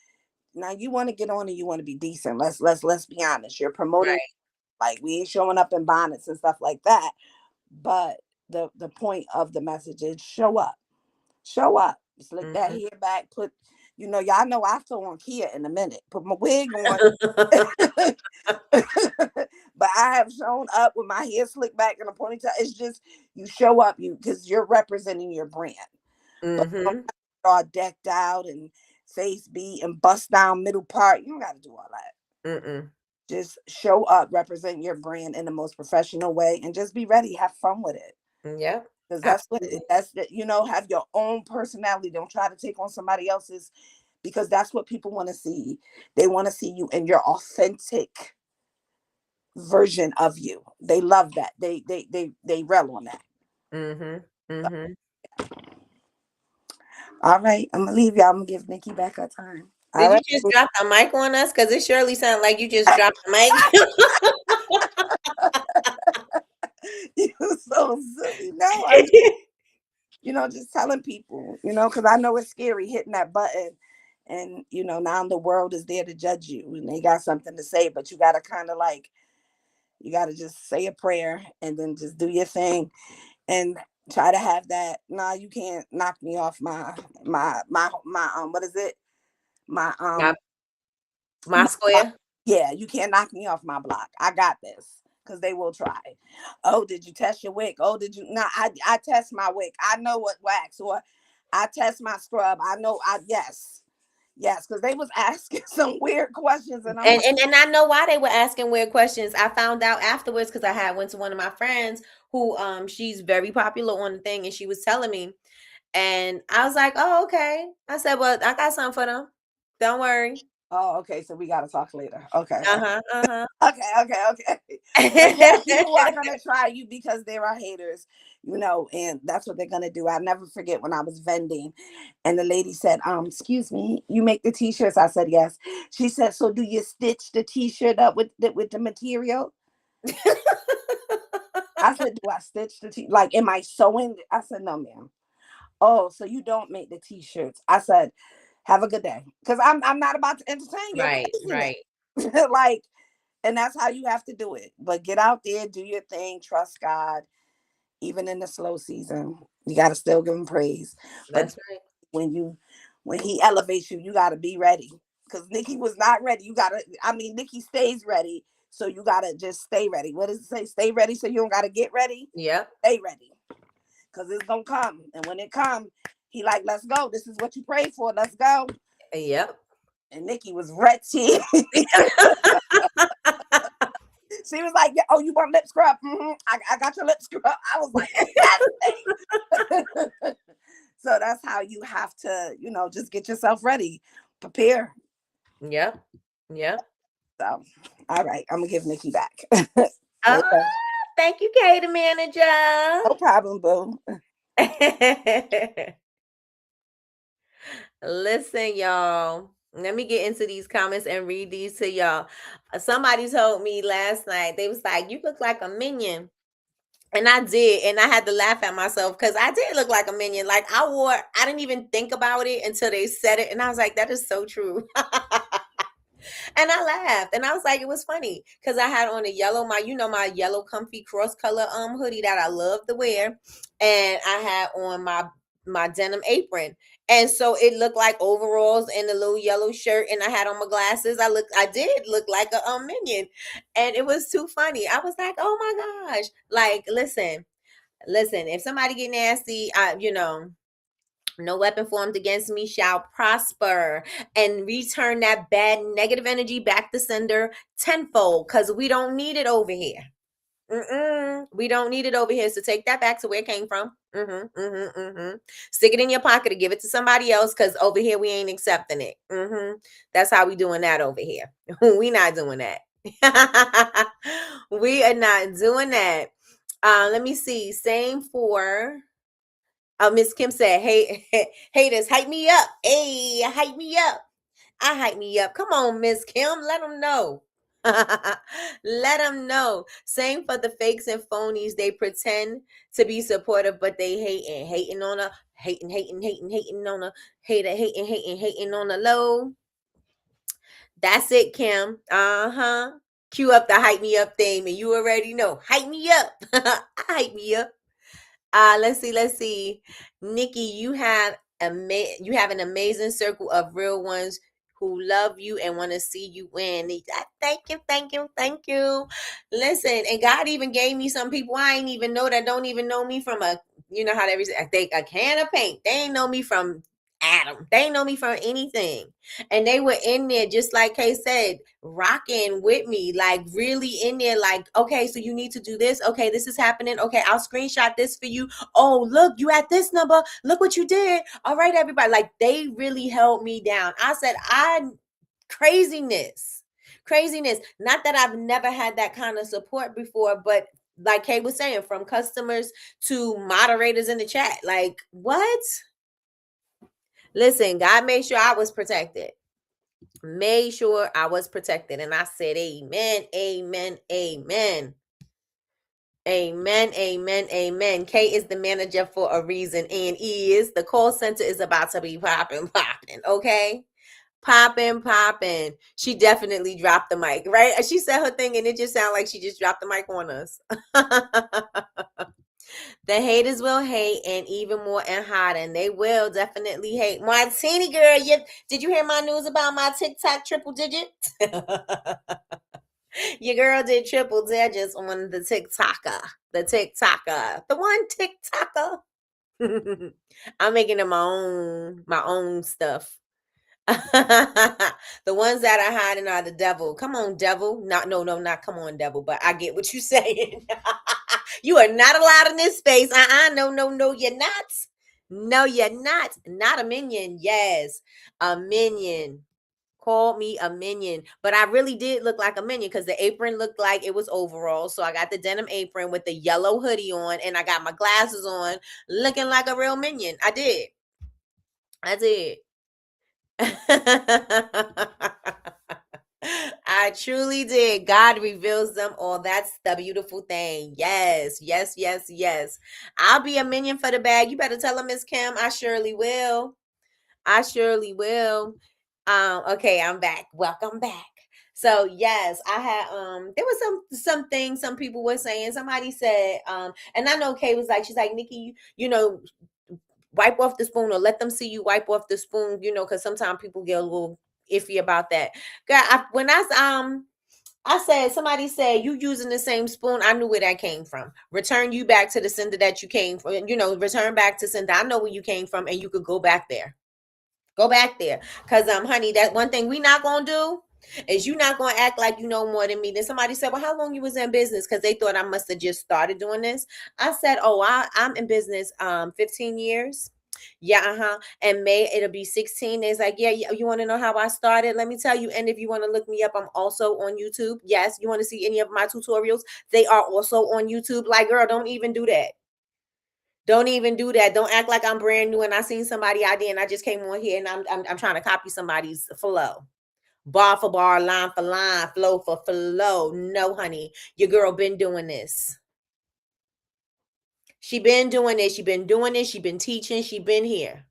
Now you want to get on and you want to be decent. Let's be honest. You're promoting, Right. like, we ain't showing up in bonnets and stuff like that. But the point of the message is show up. Show up. Slick that Mhm. hair back. Put, y'all know I throw on Kia in a minute. Put my wig on. But I have shown up with my hair slicked back in a ponytail. It's just, you show up, because you're representing your brand. But you don't Mhm. have to be all decked out and face beat and bust down middle part. You don't got to do all that. Mm-mm. Just show up, represent your brand in the most professional way, and just be ready. Have fun with it. Yep. Because Absolutely. have your own personality. Don't try to take on somebody else's, because that's what people want to see. They want to see you in your authentic version of you. They love that. They rel on that. Mm-hmm. Mm-hmm. All right, I'm gonna leave y'all. I'm gonna give Nikki back her time. All Did you right. just drop the mic on us? Because it surely sounded like you just dropped the mic. You so silly. No, I'm just telling people, because I know it's scary hitting that button. And, now the world is there to judge you and they got something to say, but you got to kind of you got to just say a prayer and then just do your thing and try to have that. Nah, you can't knock me off what is it? My, My square. yeah, you can't knock me off my block. I got this. Because they will try. Oh, did you test your wick? Oh, did you? No, I test my wick. I know what wax, or I test my scrub. I know. Yes, because they was asking some weird questions, and I'm And I know why they were asking weird questions. I found out afterwards because I went to one of my friends who she's very popular on the thing, and she was telling me, and I was like, oh, okay. I said, well, I got something for them. Don't worry. oh, okay. So we gotta talk later. Okay. Uh-huh. Okay. But yeah, people are gonna try you because there are haters, and that's what they're gonna do. I never forget when I was vending, and the lady said, excuse me, you make the t-shirts? I said yes. She said, so do you stitch the t-shirt up with the material? I said, do I stitch the like, am I sewing? I said, no, ma'am. Oh, so you don't make the t-shirts? I said, have a good day, because I'm not about to entertain your Right. like. And that's how you have to do it. But get out there, do your thing, trust God. Even in the slow season, you got to still give him praise. But That's right. when he elevates you, you got to be ready. Because Nikki was not ready. Nikki stays ready. So you got to just stay ready. What does it say? Stay ready so you don't got to get ready. Yep. Stay ready. Because it's going to come. And when it comes, he like, let's go. This is what you prayed for. Let's go. Yep. And Nikki was ready. She was like, oh, you want lip scrub? Mm-hmm. I got your lip scrub. I was like, yes. So that's how you have to, just get yourself ready. Prepare. Yep. So, all right. I'm going to give Nikki back. Oh, thank you, Katie manager. No problem, boo. Listen, y'all. Let me get into these comments and read these to y'all. Somebody told me last night, they was like, you look like a minion. And I did. And I had to laugh at myself because I did look like a minion. Like I didn't even think about it until they said it. And I was like, that is so true. And I laughed and I was like, it was funny because I had on my yellow comfy cross color hoodie that I love to wear. And I had on my denim apron. And so it looked like overalls and a little yellow shirt. And I had on my glasses. I did look like a minion. And it was too funny. I was like, oh my gosh. Like, listen, if somebody get nasty, no weapon formed against me shall prosper, and return that bad negative energy back to sender tenfold, because we don't need it over here. We don't need it over here. So take that back to where it came from. Stick it in your pocket or give it to somebody else, because over here we ain't accepting it. That's how we doing that over here. We not doing that. We are not doing that. Let me see. Same for Miss Kim said, hey, haters, hype me up. Hey, hype me up. I hype me up. Come on, Miss Kim. Let them know. Let them know. Same for the fakes and phonies. They pretend to be supportive, but they hating on a hating on a hating on a low. That's it, Kim. Cue up the hype me up theme, and you already know. Hype me up. I hype me up. Let's see. Nikki, you have an amazing circle of real ones who love you and want to see you win. Thank you. Listen, and God even gave me some people I ain't even know that don't even know me from a, you know how they say, I think a can of paint. They ain't know me from Adam. They ain't know me from anything. And they were in there, just like Kay said, rocking with me, like really in there, like, okay, so you need to do this. Okay, this is happening. Okay, I'll screenshot this for you. Oh, look, you at this number. Look what you did. All right, everybody. Like, they really held me down. I said, craziness. Not that I've never had that kind of support before, but like Kay was saying, from customers to moderators in the chat. Like, what? Listen, God made sure I was protected. Made sure I was protected. And I said, amen, amen, amen. Amen, amen, amen. Kay is the manager for a reason and is. The call center is about to be popping, okay? Popping. She definitely dropped the mic, right? She said her thing and it just sounded like she just dropped the mic on us. The haters will hate, and even more and hotter. And they will definitely hate. Martini girl, did you hear my news about my TikTok triple digit? Your girl did triple digits on the TikToker. The one TikToker. I'm making it my own stuff. The ones that are hiding are the devil. Come on, devil. Not come on, devil. But I get what you're saying. You are not allowed in this space. No, you're not. No, you're not. Not a minion. Yes, a minion. Called me a minion, but I really did look like a minion because the apron looked like it was overall. So I got the denim apron with the yellow hoodie on, and I got my glasses on, looking like a real minion. I did. I truly did. God reveals them all. That's the beautiful thing. Yes. I'll be a minion for the bag. You better tell her, Miss Kim. I surely will. Okay, I'm back. Welcome back. So yes, I had there was some things some people were saying. Somebody said, and I know Kay was like, she's like, Nikki, you know, wipe off the spoon or let them see you wipe off the spoon, you know, because sometimes people get a little iffy about that. Girl, I said, somebody said, you using the same spoon. I knew where that came from. Return you back to the sender that you came from. You know, return back to sender. I know where you came from, and you could go back there. Go back there. Because, honey, that one thing we not going to do is you not going to act like you know more than me. Then somebody said, well, how long you was in business? Because they thought I must have just started doing this. I said, oh, I'm in business 15 years. Yeah, and May it'll be 16. It's like, yeah, you want to know how I started? Let me tell you. And if you want to look me up, I'm also on YouTube. Yes, you want to see any of my tutorials? They are also on YouTube. Like, girl, don't even do that. Don't even do that. Don't act like I'm brand new and I seen somebody idea and I just came on here and I'm trying to copy somebody's flow. Bar for bar, line for line, flow for flow. No, honey, your girl been doing this. She been doing this. She been doing this. She been teaching. She been here.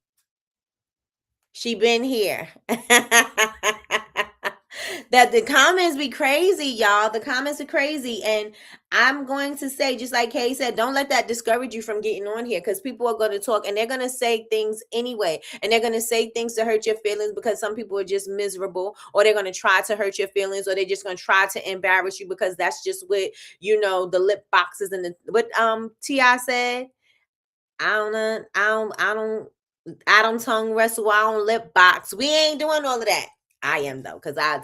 That the comments be crazy, y'all. The comments are crazy. And I'm going to say, just like Kay said, don't let that discourage you from getting on here, because people are going to talk and they're going to say things anyway. And they're going to say things to hurt your feelings because some people are just miserable, or they're going to try to hurt your feelings, or they're just going to try to embarrass you because that's just what, you know, the lip boxes and what T.I. said. I don't tongue wrestle. I don't lip box. We ain't doing all of that. I am though, because I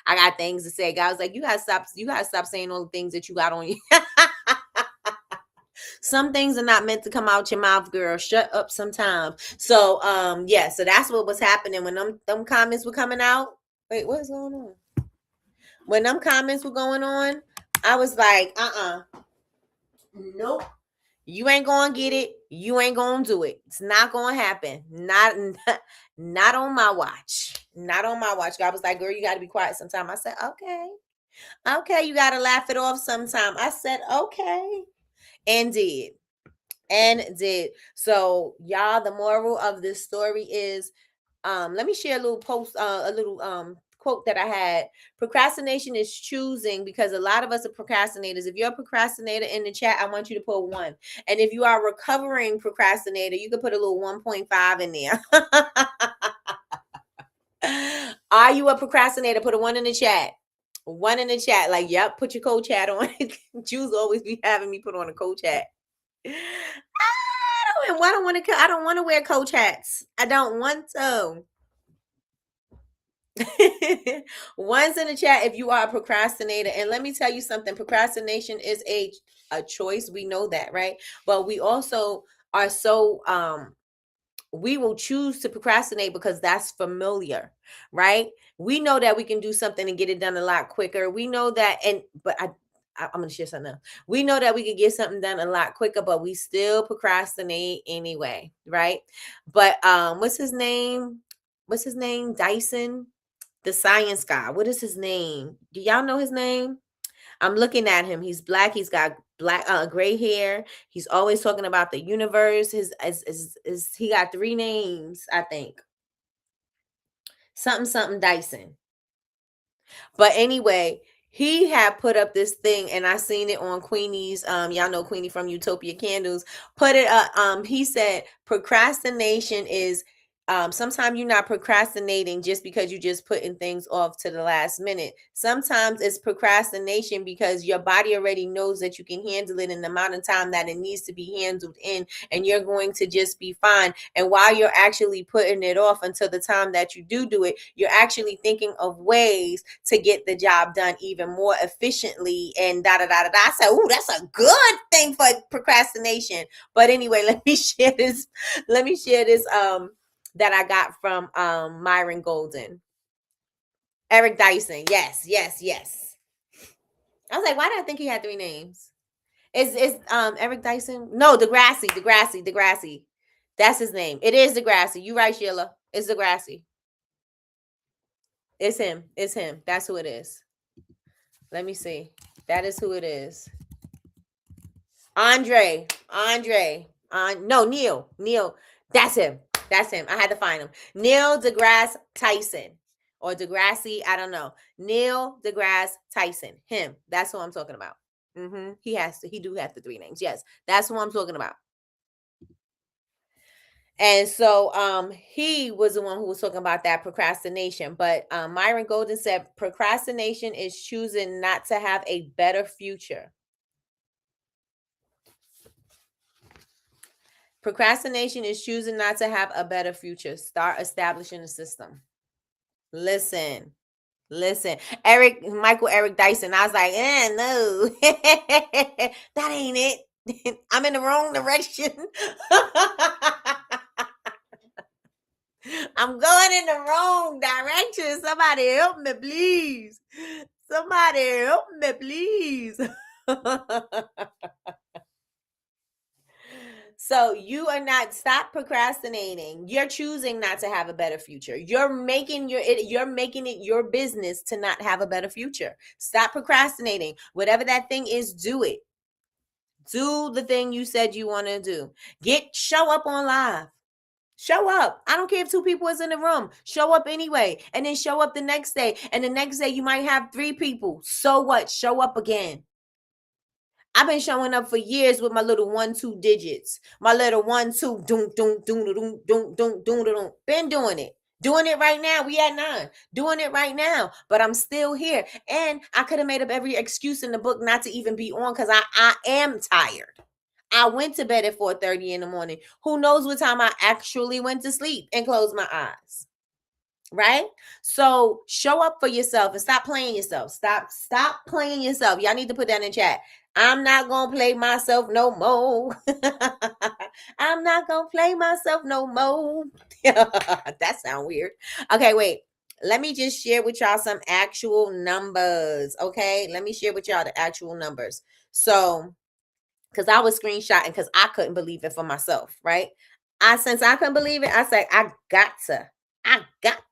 got things to say. God was like, you gotta stop saying all the things that you got on you. Some things are not meant to come out your mouth, girl. Shut up sometimes. So yeah, so that's what was happening when them comments were coming out. Wait, what's going on? When them comments were going on, I was like, nope. You ain't gonna get it. You ain't gonna do it. It's not gonna happen. Not on my watch. Not on my watch. God was like, girl, you gotta be quiet sometime. I said, okay, you gotta laugh it off sometime. I said, okay, and did. So y'all, the moral of this story is, let me share a little post, quote that I had. Procrastination is choosing, because a lot of us are procrastinators. If you're a procrastinator in the chat, I want you to put 1. And if you are a recovering procrastinator, you can put a little 1.5 in there. Are you a procrastinator? Put a 1 in the chat. 1 in the chat. Like, yep, put your code chat on. Jews always be having me put on a code chat. I and I don't want to wear coach hats. I don't want to. One's in the chat if you are a procrastinator. And let me tell you something, procrastination is a choice. We know that, right? But we also are so we will choose to procrastinate because that's familiar, right? We know that we can do something and get it done a lot quicker. We know that, but I'm going to share something else. We know that we can get something done a lot quicker, but we still procrastinate anyway, right? But what's his name? Dyson, the science guy. What is his name? Do y'all know his name? I'm looking at him. He's black. He's got gray hair. He's always talking about the universe. He got 3 names, I think. Something Dyson. But anyway, he had put up this thing, and I seen it on Queenie's. Y'all know Queenie from Utopia Candles. Put it up. He said procrastination is sometimes you're not procrastinating just because you're just putting things off to the last minute. Sometimes it's procrastination because your body already knows that you can handle it in the amount of time that it needs to be handled in, and you're going to just be fine. And while you're actually putting it off until the time that you do it, you're actually thinking of ways to get the job done even more efficiently and da da da da da. I said, "Ooh, that's a good thing for procrastination." But anyway, let me share this. That I got from Myron Golden. Eric Dyson. Yes. I was like, why did I think he had 3 names? Is Eric Dyson? No, Degrassi. That's his name. It is Degrassi. You right, Sheila. It's Degrassi. It's him. That's who it is. Let me see. That is who it is. Andre. No, Neil. That's him. I had to find him. Neil deGrasse Tyson or Degrassi. I don't know. Neil deGrasse Tyson. Him. That's who I'm talking about. He do have the 3 names. Yes, that's who I'm talking about. And so he was the one who was talking about that procrastination. But Myron Golden said procrastination is choosing not to have a better future. Procrastination is choosing not to have a better future. Start establishing a system. Listen. Michael Eric Dyson. I was like, no, that ain't it. I'm in the wrong direction. I'm going in the wrong direction. Somebody help me, please. So you are not, stop procrastinating. You're choosing not to have a better future. You're making it your business to not have a better future. Stop procrastinating. Whatever that thing is, do it. Do the thing you said you want to do. Show up on live. Show up. I don't care if 2 people is in the room. Show up anyway. And then show up the next day. And the next day you might have 3 people. So what? Show up again. I've been showing up for years with my little 1-2 digits. My little 1-2 doom doom doom doom doom doom doom doom. Been doing it. Doing it right now. We at 9. Doing it right now. But I'm still here. And I could have made up every excuse in the book not to even be on because I am tired. I went to bed at 4:30 in the morning. Who knows what time I actually went to sleep and closed my eyes. Right? So show up for yourself and stop playing yourself. Stop playing yourself. Y'all need to put that in chat. I'm not going to play myself no more. I'm not going to play myself no more. That sounds weird. Okay, wait. Let me just share with y'all some actual numbers. Okay? Let me share with y'all the actual numbers. So, because I was screenshotting because I couldn't believe it for myself, right? Since I couldn't believe it, I said, I got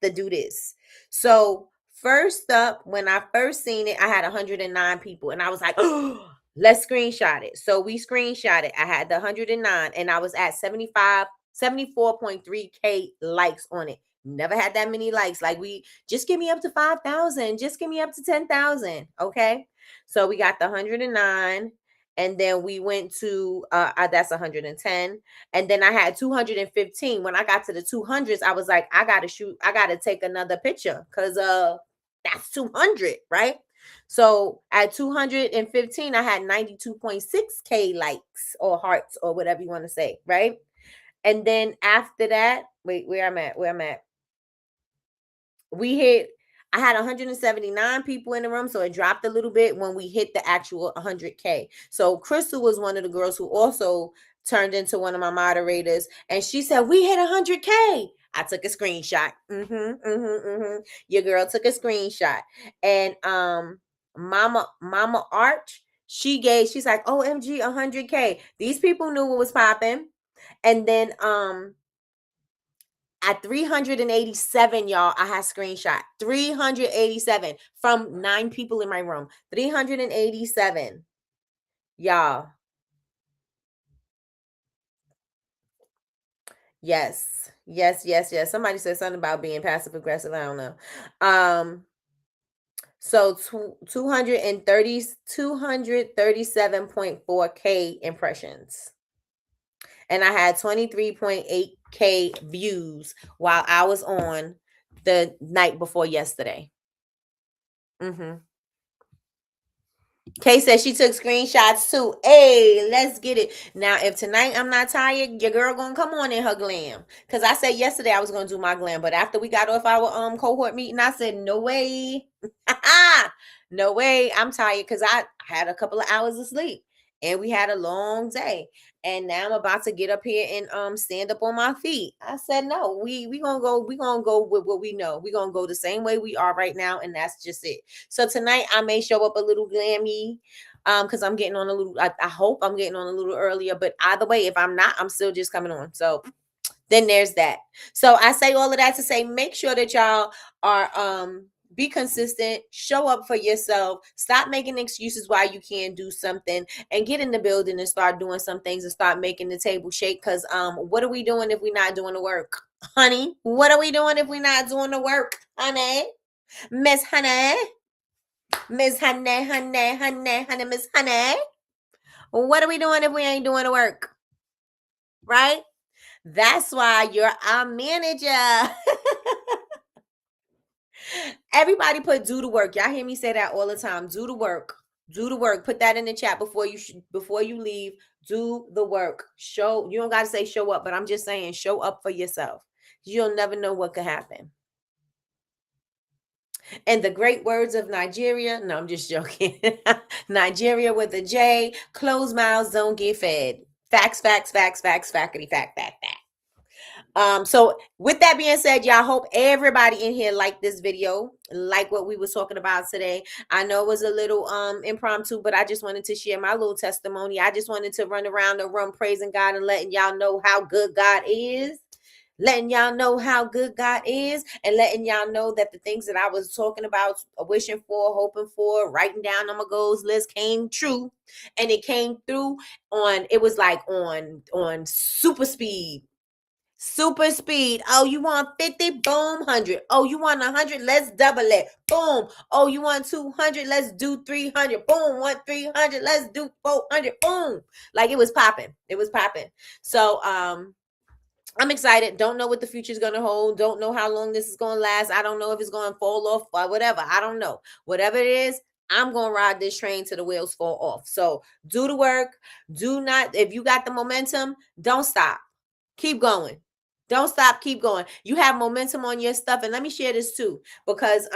to do this. So first up, when I first seen it, I had 109 people and I was like, oh, let's screenshot it. So we screenshot it. I had the 109 and I was at 74.3K likes on it. Never had that many likes. Like just give me up to 5,000. Just give me up to 10,000. Okay. So we got the 109. And then we went to that's 110. And then I had 215. When I got to the 200s, I was like, I gotta take another picture because that's 200, right? So at 215, I had 92.6K likes or hearts or whatever you want to say, right? And then after that, wait, where I'm at. We hit, I had 179 people in the room, so it dropped a little bit when we hit the actual 100K. So Crystal was one of the girls who also turned into one of my moderators, and she said, we hit 100K. I took a screenshot. Your girl took a screenshot. And Mama Arch, she's like, OMG, 100K. These people knew what was popping. And then at 387, y'all, I had screenshot 387 from 9 people in my room. 387, y'all. Yes. Somebody said something about being passive aggressive. I don't know. So 237.4K impressions. And I had 23.8K views while I was on the night before yesterday. Kay said she took screenshots too. Hey, let's get it. Now, if tonight I'm not tired, your girl gonna come on in her glam. Because I said yesterday I was gonna do my glam, but after we got off our cohort meeting, I said, no way. No way. I'm tired because I had a couple of hours of sleep. And we had a long day. And now I'm about to get up here and stand up on my feet. I said, no, we gonna go with what we know. We're gonna go the same way we are right now, and that's just it. So tonight I may show up a little glammy. Because I'm getting on a little, I hope I'm getting on a little earlier. But either way, if I'm not, I'm still just coming on. So then there's that. So I say all of that to say, make sure that y'all are be consistent, show up for yourself, stop making excuses why you can't do something, and get in the building and start doing some things and start making the table shake. Because what are we doing if we're not doing the work, honey? What are we doing if we're not doing the work, honey? Miss Honey, Miss Honey. What are we doing if we ain't doing the work? Right? That's why you're our manager. Everybody put do the work. Y'all hear me say that all the time. Do the work. Do the work. Put that in the chat before you leave. Do the work. You don't got to say show up, but I'm just saying show up for yourself. You'll never know what could happen. And the great words of Nigeria. No, I'm just joking. Nigeria with a J. Closed mouths don't get fed. Facts, fackity, fact. So with that being said, y'all, hope everybody in here liked this video, like what we was talking about today. I know it was a little impromptu, but I just wanted to share my little testimony. I just wanted to run around the room praising God and letting y'all know how good God is. Letting y'all know how good God is, and letting y'all know that the things that I was talking about, wishing for, hoping for, writing down on my goals list came true. And it came through it was like on super speed. Super speed. Oh, you want 50? Boom, 100. Oh, you want 100? Let's double it. Boom. Oh, you want 200? Let's do 300. Boom. Want 300? Let's do 400. Boom. Like it was popping. It was popping. So, I'm excited. Don't know what the future is going to hold. Don't know how long this is going to last. I don't know if it's going to fall off or whatever. I don't know. Whatever it is, I'm going to ride this train till the wheels fall off. So do the work. Do not, if you got the momentum, don't stop. Keep going. Don't stop. Keep going. You have momentum on your stuff. And let me share this too, because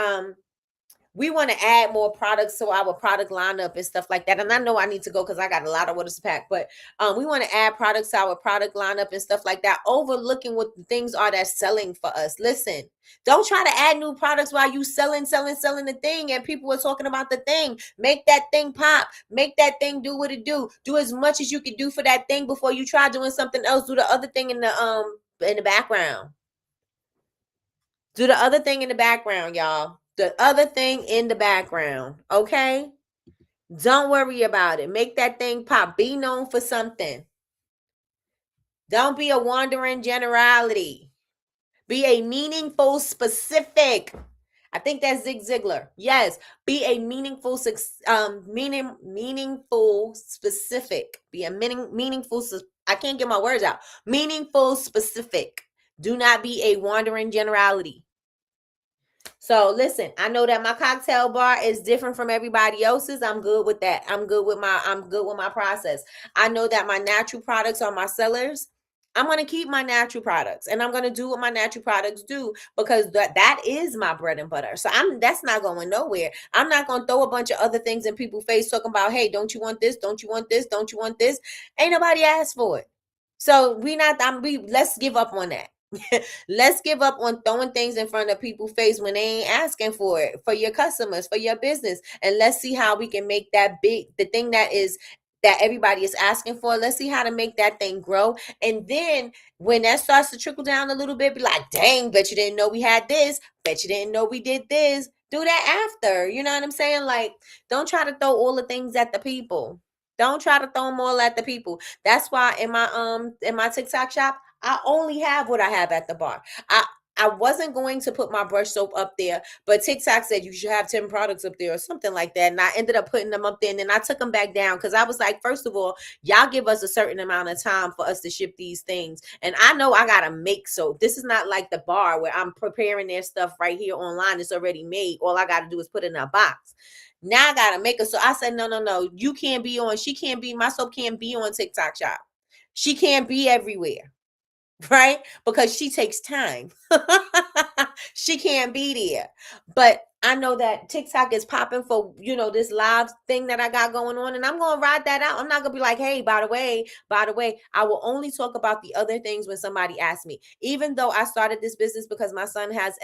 we want to add more products to our product lineup and stuff like that. And I know I need to go because I got a lot of orders to pack. But we want to add products to our product lineup and stuff like that, overlooking what the things are that's selling for us. Listen, don't try to add new products while you selling the thing and people are talking about the thing. Make that thing pop. Make that thing do what it do. Do as much as you can do for that thing before you try doing something else. Do the other thing in the background. Do the other thing in the background, y'all. The other thing in the background, okay? Don't worry about it. Make that thing pop. Be known for something. Don't be a wandering generality. Be a meaningful specific. I think that's Zig Ziglar. Yes. Be a meaningful specific. Be a meaningful. I can't get my words out. Meaningful specific. Do not be a wandering generality. So listen, I know that my cocktail bar is different from everybody else's. I'm good with that. I'm good with my process. I know that my natural products are my sellers. I'm going to keep my natural products and I'm going to do what my natural products do because that is my bread and butter. So that's not going nowhere. I'm not going to throw a bunch of other things in people's face talking about, hey, don't you want this? Don't you want this? Don't you want this? Ain't nobody asked for it. So let's give up on that. Let's give up on throwing things in front of people's face when they ain't asking for it, for your customers, for your business. And let's see how we can make that the thing that everybody is asking for. Let's see how to make that thing grow. And then when that starts to trickle down a little bit, be like, dang, bet you didn't know we had this. Bet you didn't know we did this. Do that after. You know what I'm saying? Like, don't try to throw all the things at the people. Don't try to throw them all at the people. That's why in my TikTok shop, I only have what I have at the bar. I wasn't going to put my brush soap up there, but TikTok said you should have 10 products up there or something like that. And I ended up putting them up there, and then I took them back down because I was like, first of all, y'all give us a certain amount of time for us to ship these things. And I know I got to make soap. This is not like the bar where I'm preparing their stuff right here online. It's already made. All I got to do is put it in a box. Now I got to make it. So I said, no. You can't be on. She can't be. My soap can't be on TikTok shop. She can't be everywhere. Right? Because she takes time. She can't be there. But I know that TikTok is popping for, this live thing that I got going on, and I'm going to ride that out. I'm not going to be like, hey, by the way, I will only talk about the other things when somebody asks me. Even though I started this business because my son had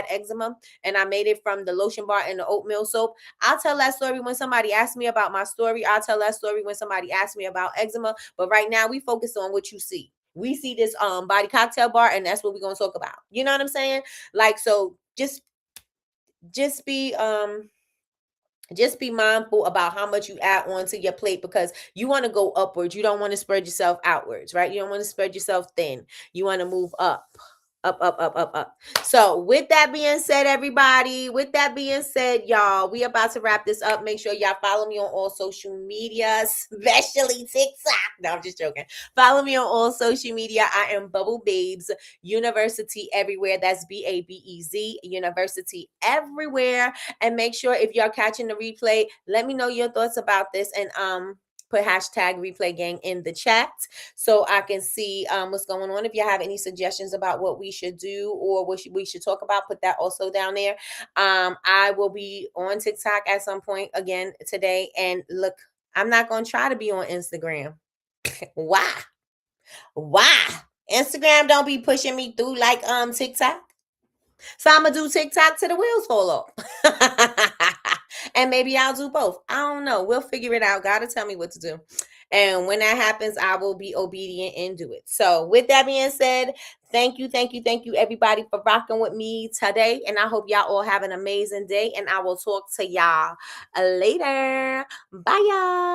eczema and I made it from the lotion bar and the oatmeal soap, I'll tell that story when somebody asks me about my story. I'll tell that story when somebody asks me about eczema. But right now we focus on what you see. We see this body cocktail bar, and that's what we're going to talk about. You know what I'm saying? Like, so just be mindful about how much you add onto your plate, because you want to go upwards. You don't want to spread yourself outwards, right? You don't want to spread yourself thin. You want to move up. Up. So with that being said, everybody, y'all, we about to wrap this up. Make sure y'all follow me on all social media, especially TikTok. No, I'm just joking. Follow me on all social media. I am Bubble Babes University everywhere. That's BABEZ University everywhere. And make sure if y'all catching the replay, let me know your thoughts about this, and put hashtag replay gang in the chat so I can see what's going on. If you have any suggestions about what we should do or what we should talk about, put that also down there. I will be on TikTok at some point again today. And look, I'm not going to try to be on Instagram. Why? Instagram don't be pushing me through like TikTok. So I'm going to do TikTok till the wheels fall off. And maybe I'll do both. I don't know. We'll figure it out. God will tell me what to do. And when that happens, I will be obedient and do it. So with that being said, thank you, everybody, for rocking with me today. And I hope y'all all have an amazing day. And I will talk to y'all later. Bye, y'all.